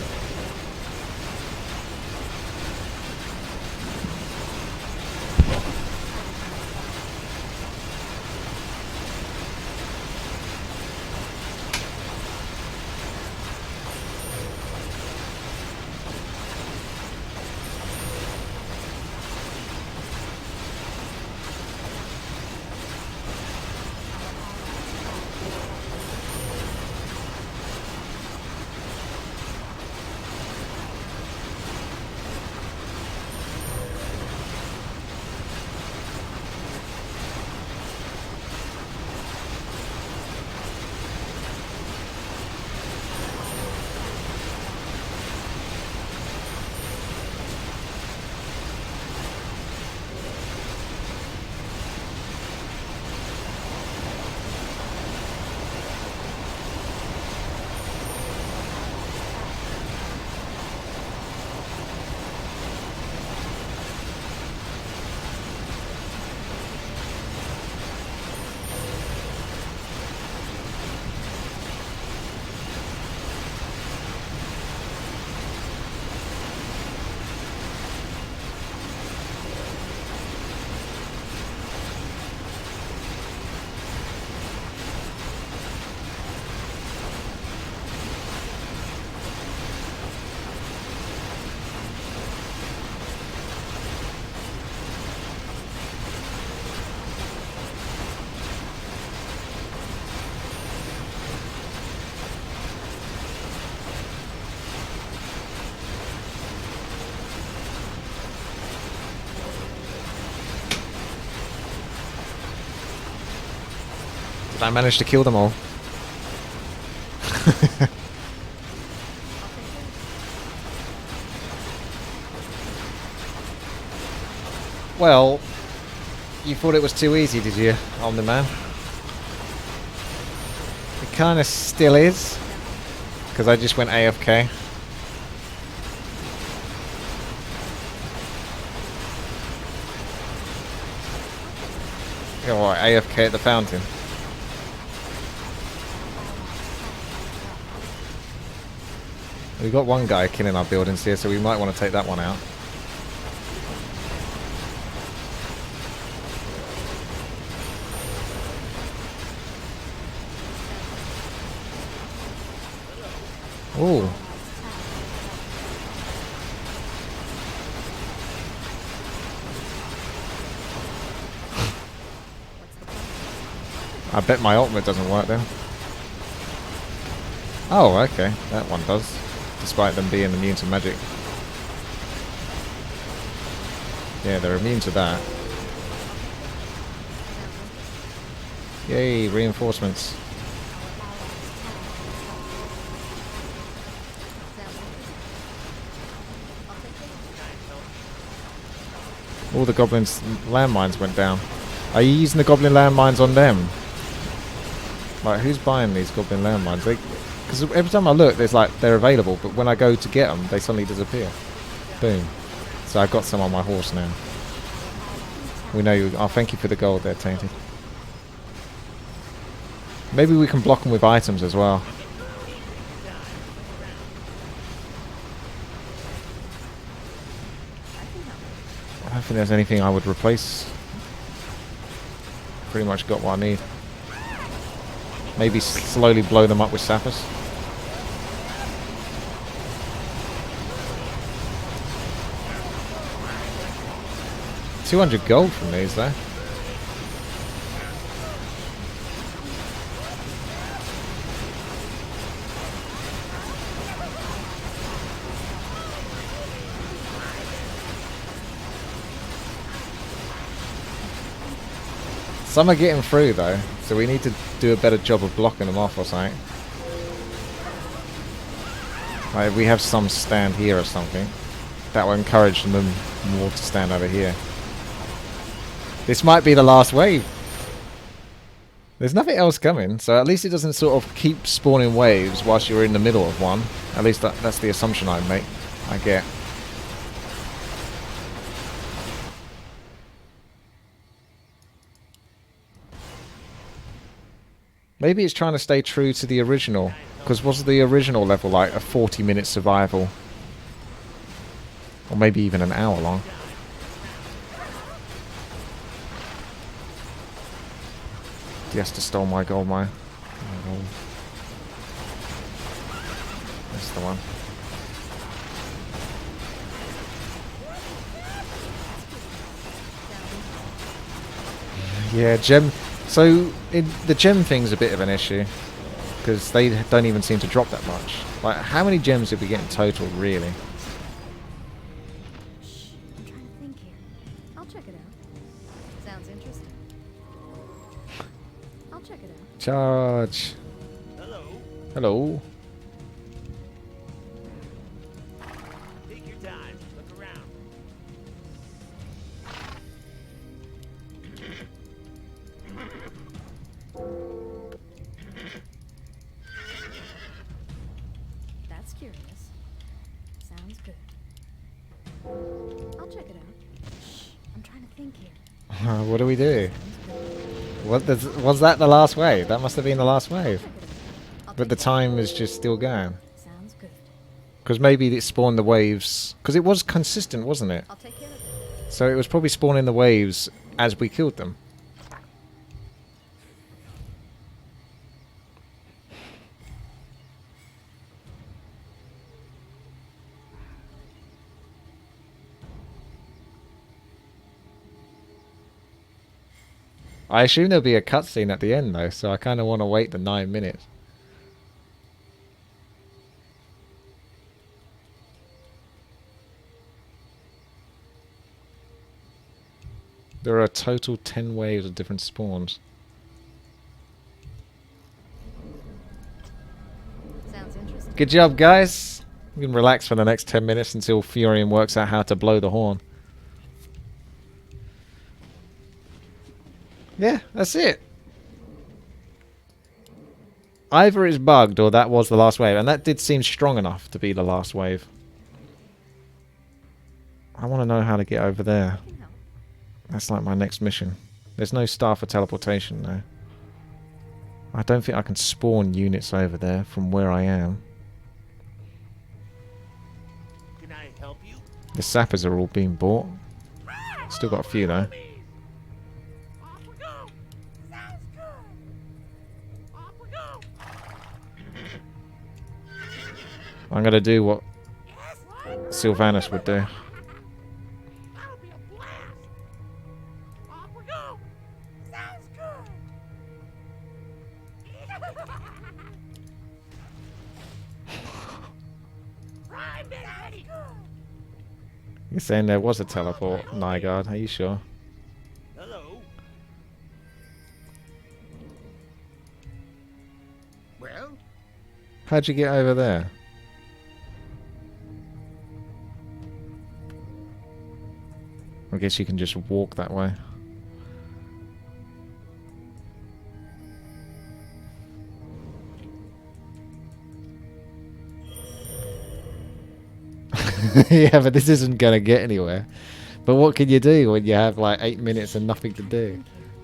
Did I manage to kill them all? Well, you thought it was too easy, did you, Omni-Man? It kind of still is, because I just went AFK. Go what, AFK at the fountain. We've got one guy killing our buildings here, so we might want to take that one out. Ooh. I bet my ultimate doesn't work then. Oh, okay. That one does. Despite them being immune to magic. Yeah, they're immune to that. Yay, reinforcements. All the goblins' landmines went down. Are you using the goblin landmines on them? Like, who's buying these goblin landmines? Because every time I look, there's like they're available, but when I go to get them, they suddenly disappear. Boom. So I've got some on my horse now. We know you. Oh, thank you for the gold there, Tainted. Maybe we can block them with items as well. I don't think there's anything I would replace. Pretty much got what I need. Maybe slowly blow them up with sappers. $200 gold from these though. Some are getting through though, so we need to do a better job of blocking them off or something. Like if we have some stand here or something, that will encourage them more to stand over here. This might be the last wave. There's nothing else coming, so at least it doesn't sort of keep spawning waves whilst you're in the middle of one. At least that's the assumption I make. I get. Maybe it's trying to stay true to the original. Because was the original level like a 40-minute survival? Or maybe even an hour long. Diesta stole my gold mine. Oh, that's the one. Yeah, gem. So the gem thing's a bit of an issue because they don't even seem to drop that much. Like, how many gems did we get in total, really? Shh, I'm trying to think here. I'll check it out. Sounds interesting. I'll check it out. Charge. Hello. Hello. Take your time. Look around. That's curious. Sounds good. I'll check it out. Shh, I'm trying to think here. What do we do? Was that the last wave? That must have been the last wave. Check it out. I'll But the take care of time is just still going. it. Sounds good. Because maybe it spawned the waves. Because it was consistent, wasn't it? I'll take care of it. So it was probably spawning the waves as we killed them. I assume there'll be a cutscene at the end though, so I kind of want to wait the 9 minutes. There are a total 10 waves of different spawns. Sounds interesting. Good job, guys. We can relax for the next 10 minutes until Furion works out how to blow the horn. Yeah, that's it. Either it's bugged or that was the last wave, and that did seem strong enough to be the last wave. I want to know how to get over there. I can help. That's like my next mission. There's no star for teleportation though. I don't think I can spawn units over there from where I am. Can I help you? The sappers are all being bought. Still got a few though. Off we go. Sounds good. Off we go. I'm gonna do what Yes, what? Sylvanas would do. That'll be a blast. Off we go. Sounds good. Prime Ready. You're saying there was a teleport, Nygaard, are you sure? Hello. Well, How'd you get over there? I guess you can just walk that way. Yeah, but this isn't going to get anywhere. But what can you do when you have like 8 minutes and nothing to do?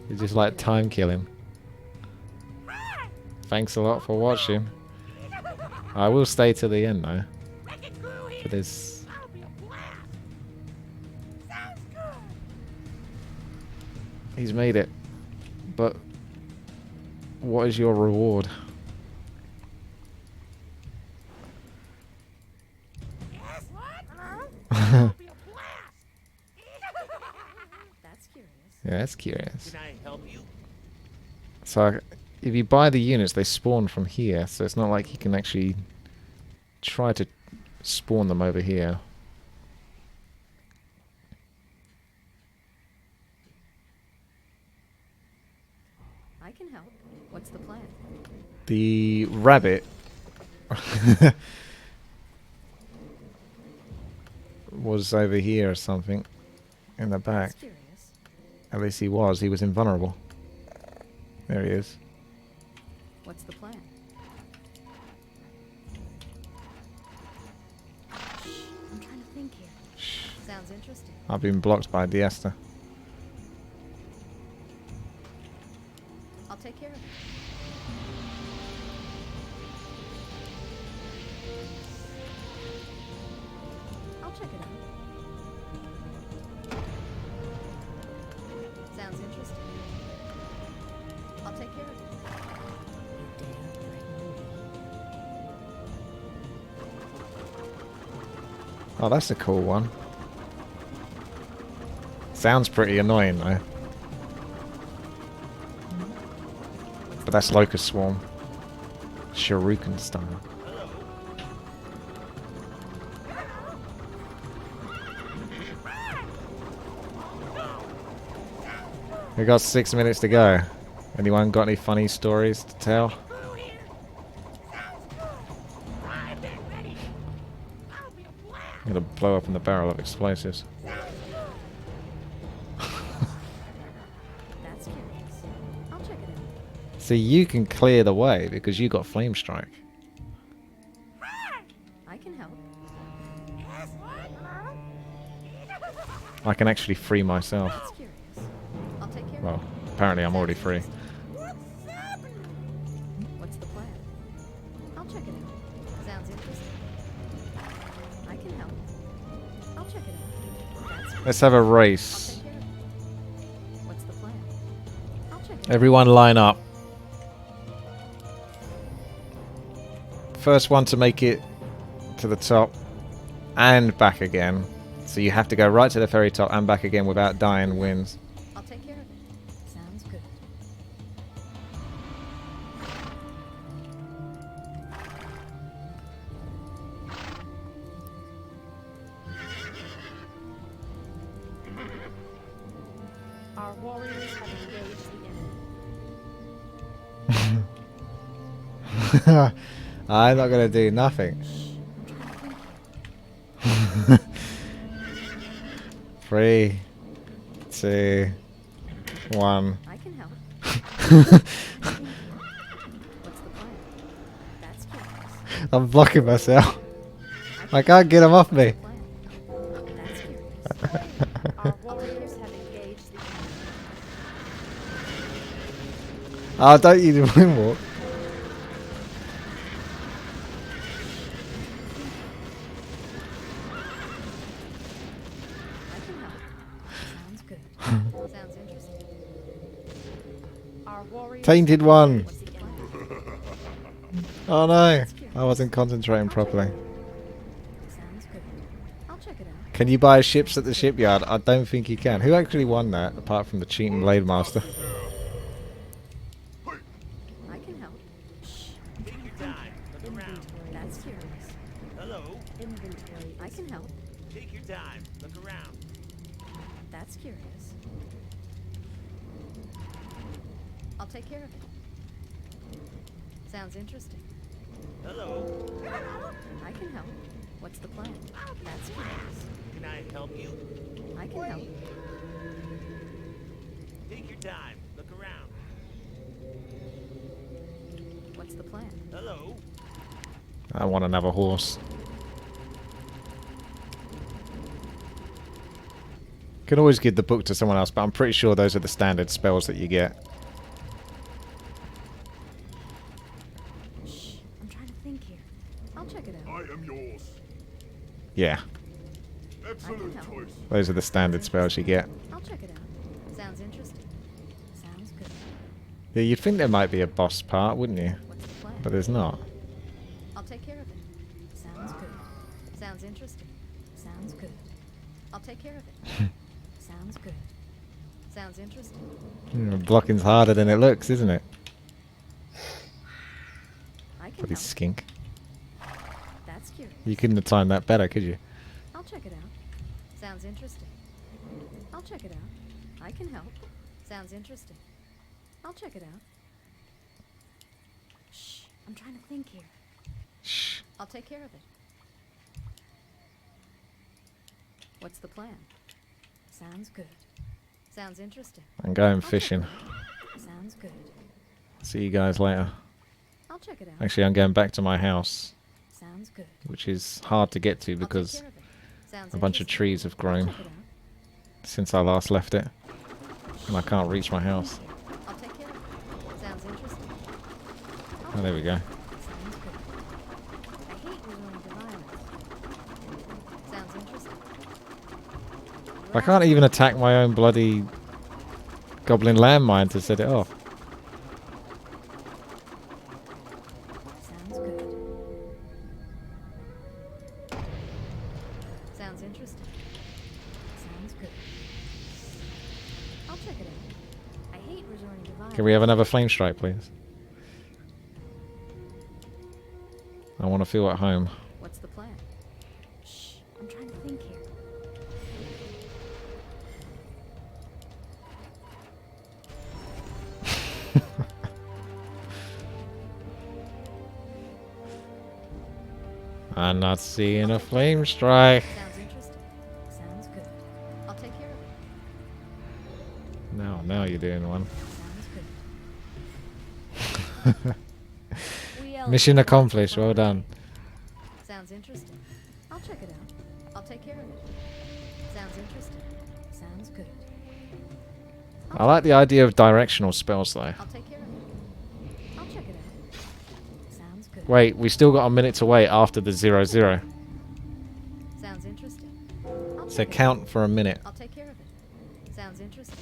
It's just like time killing. Thanks a lot for watching. I will stay till the end though. For this. That'll be a blast. Sounds good. He's made it. But what is your reward? Yes, what? That'll be a blast. That's curious. Yeah, that's curious. Can I help you? So if you buy the units, they spawn from here. So it's not like you can actually try to spawn them over here. I can help. What's the plan? The rabbit was over here or something in the back. That's curious. At least he was. He was invulnerable. There he is. What's the plan? Shh, I'm trying to think here. Sounds interesting. I've been blocked by Diesta. I'll take care of it. I'll check it out. Sounds interesting. I'll take care of it. You dare threaten me? Oh, that's a cool one. Sounds pretty annoying though. But that's Locust Swarm. Shuriken style. We got 6 minutes to go. Anyone got any funny stories to tell? I'm gonna blow up in the barrel of explosives. That's curious. I'll check it out. See, you can clear the way because you got Flame Strike. I can help. I can actually free myself. That's curious. I'll take care Well, of it. apparently I'm already free. What's the plan? I'll check it out. Sounds interesting. I can help. I'll check it out. That's curious. Let's have a I'll race. take care of it. What's the plan? I'll check it out. Everyone line up. First one to make it to the top and back again. So you have to go right to the very top and back again without dying wins. I'll take care of it. Sounds good. Our warriors have engaged the enemy. I'm not going to do nothing. 3, 2, 1. I can help. What's the plan? That's curious. I'm blocking myself. I can't get him off me. Plan. That's curious. Our warriors have engaged the enemy. I'll take care of it. What's the plan? I'll check it out. I'll take care of it. What's the plan? I'll check it out. That's curious. I'll take care of it. What's the plan? I'll check it out. That's curious. Our warriors have engaged the enemy. Oh, don't you do moonwalk? I can help. Sounds good. Sounds interesting. Our warriors. Tainted one. What's the plan? Oh no, I wasn't concentrating properly. Sounds good. I'll check it out. Can you buy ships at the shipyard? I don't think you can. Who actually won that, apart from the cheating Blade Master? I can help. Shh. Take your time. Look around. That's curious. Hello. Inventory. I can help. Take your time. Look around. That's curious. I'll take care of it. Sounds interesting. Hello. I can help. What's the plan? That's curious. Can I help you? I can help. Take your time. Look around. What's the plan? Hello. I want another horse. Can always give the book to someone else, but I'm pretty sure those are the standard spells that you get. Shh. I'm trying to think here. I'll check it I out. am yours. Yeah, Excellent help. choice. those are the standard spells you get. I'll check it out. Sounds interesting. Sounds good. Yeah, you'd think there might be a boss part, wouldn't you? What's the plan? But there's not. I'll take care of it. Sounds good. Sounds interesting. Sounds good. I'll take care of it. Sounds good. Sounds interesting. Blocking's harder than it looks, isn't it? I can Bloody help. skink. That's curious. You couldn't have timed that better, could you? I'll check it out. Sounds interesting. I'll check it out. I can help. Sounds interesting. I'll check it out. Shh. I'm trying to think here. Shh. I'll take care of it. What's the plan? Sounds good. Sounds interesting. I'm going fishing. Sounds good. See you guys later. I'll check it out. Actually, I'm going back to my house, Sounds good. which is hard to get to I'll take because care of it. Sounds a bunch of interesting. trees have I'll grown check it out. since I last left it, and I can't reach my house. I'll take care of it. Sounds interesting. Oh, there we go. Sounds good. I hate resorting to violence. Sounds interesting. I can't even attack my own bloody goblin landmine to set it off. Sounds good. Sounds interesting. Sounds good. I'll check it out. I hate resorting to violence. Can we have another flame strike, please? I want to feel at home. What's the plan? Shh. I'm trying to think here. I'm not seeing a flame strike. Sounds interesting. Sounds good. I'll take care of it. Now you're doing one. Sounds good. We elves Mission are accomplished. Well fine. done. Sounds interesting. I'll check it out. I'll take care of it. Sounds interesting. Sounds good. I like the idea of directional spells, though. I'll take care of it. I'll check it out. Sounds good. Wait, we still got a minute to wait after the 0-0. Sounds interesting. I'll So check it out. count for a minute. I'll take care of it. Sounds interesting.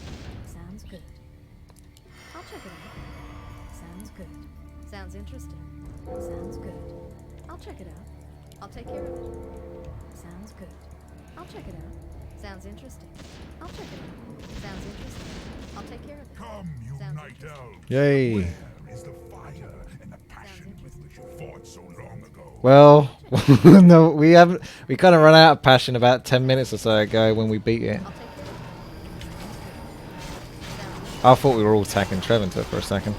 Sounds good. I'll check it out. Sounds good. Sounds interesting. Sounds good. I'll check it out. I'll take care of it. Sounds good. I'll check it out. Sounds interesting. I'll check it out. Sounds interesting. I'll take care of it. Come, you Sounds night interesting. elves. Yay. Where is the fire and the passion with which you fought so long ago? Well, no, we haven't. We kind of ran out of passion about 10 minutes or so ago when we beat it. I'll take care of it. Sounds good. Sounds I thought we were all attacking Treventer for a second.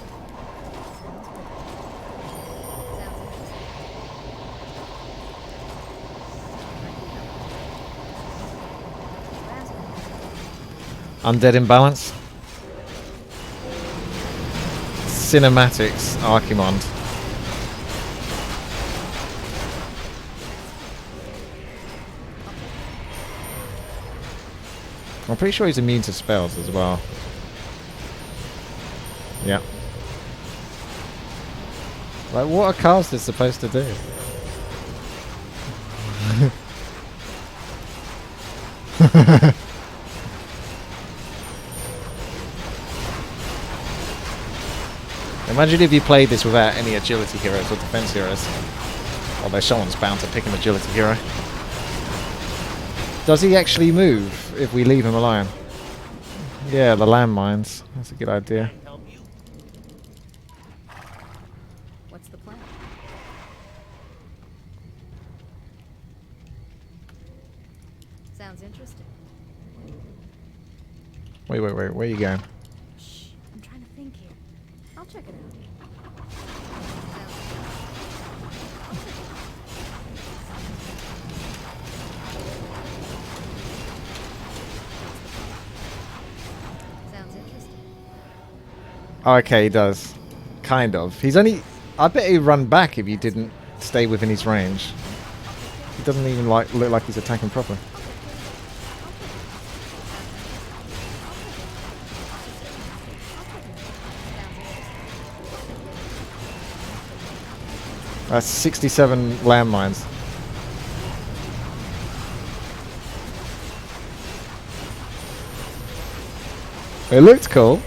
Sounds Undead Imbalance. Cinematics, Archimond. I'm pretty sure he's immune to spells as well. Yeah. Like, what are casters supposed to do? Imagine if you played this without any agility heroes or defense heroes. Although someone's bound to pick an agility hero. Does he actually move if we leave him alone? Yeah, the landmines. That's a good idea. Help you? What's the plan? Sounds interesting. Wait, where are you going? Shh, I'm trying to think here. I'll check it out. Sounds interesting. Oh, okay, he does. Kind of. He's only... I bet he'd run back if you didn't stay within his range. He doesn't even look like he's attacking properly. That's 67 landmines. It looked cool.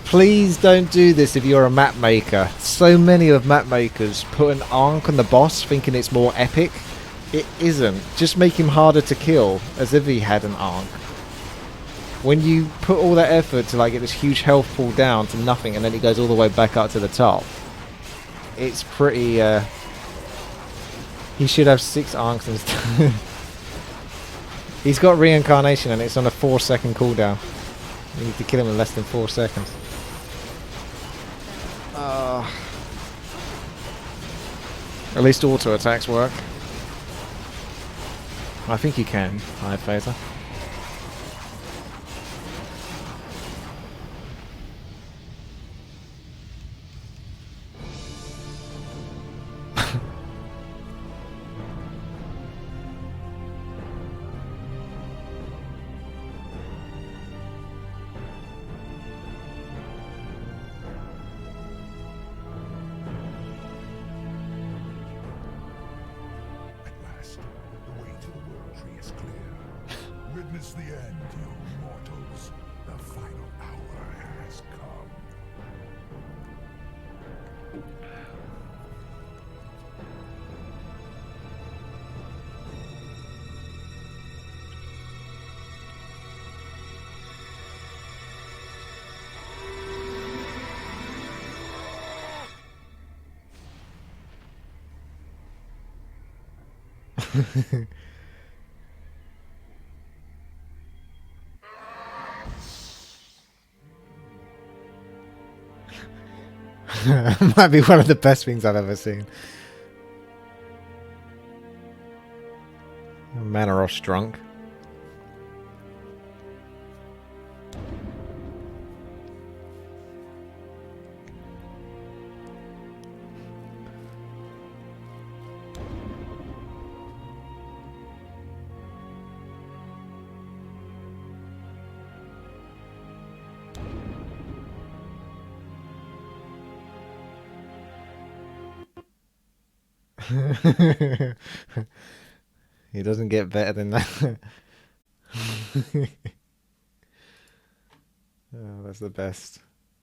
Please don't do this if you're a map maker. So many of map makers put an Ankh on the boss thinking it's more epic. It isn't. Just make him harder to kill, as if he had an Ankh. When you put all that effort to like get this huge health pull down to nothing and then he goes all the way back up to the top, it's pretty... He should have 6 Ankhs instead. He's got reincarnation and it's on a 4-second cooldown. You need to kill him in less than 4 seconds. At least auto attacks work. I think you can, High Phaser. At last, the way to the world tree is clear. Witness the end, you mortals. The final hour has come. Might be one of the best things I've ever seen. Manaros drunk. He doesn't get better than that. Oh, that's the best.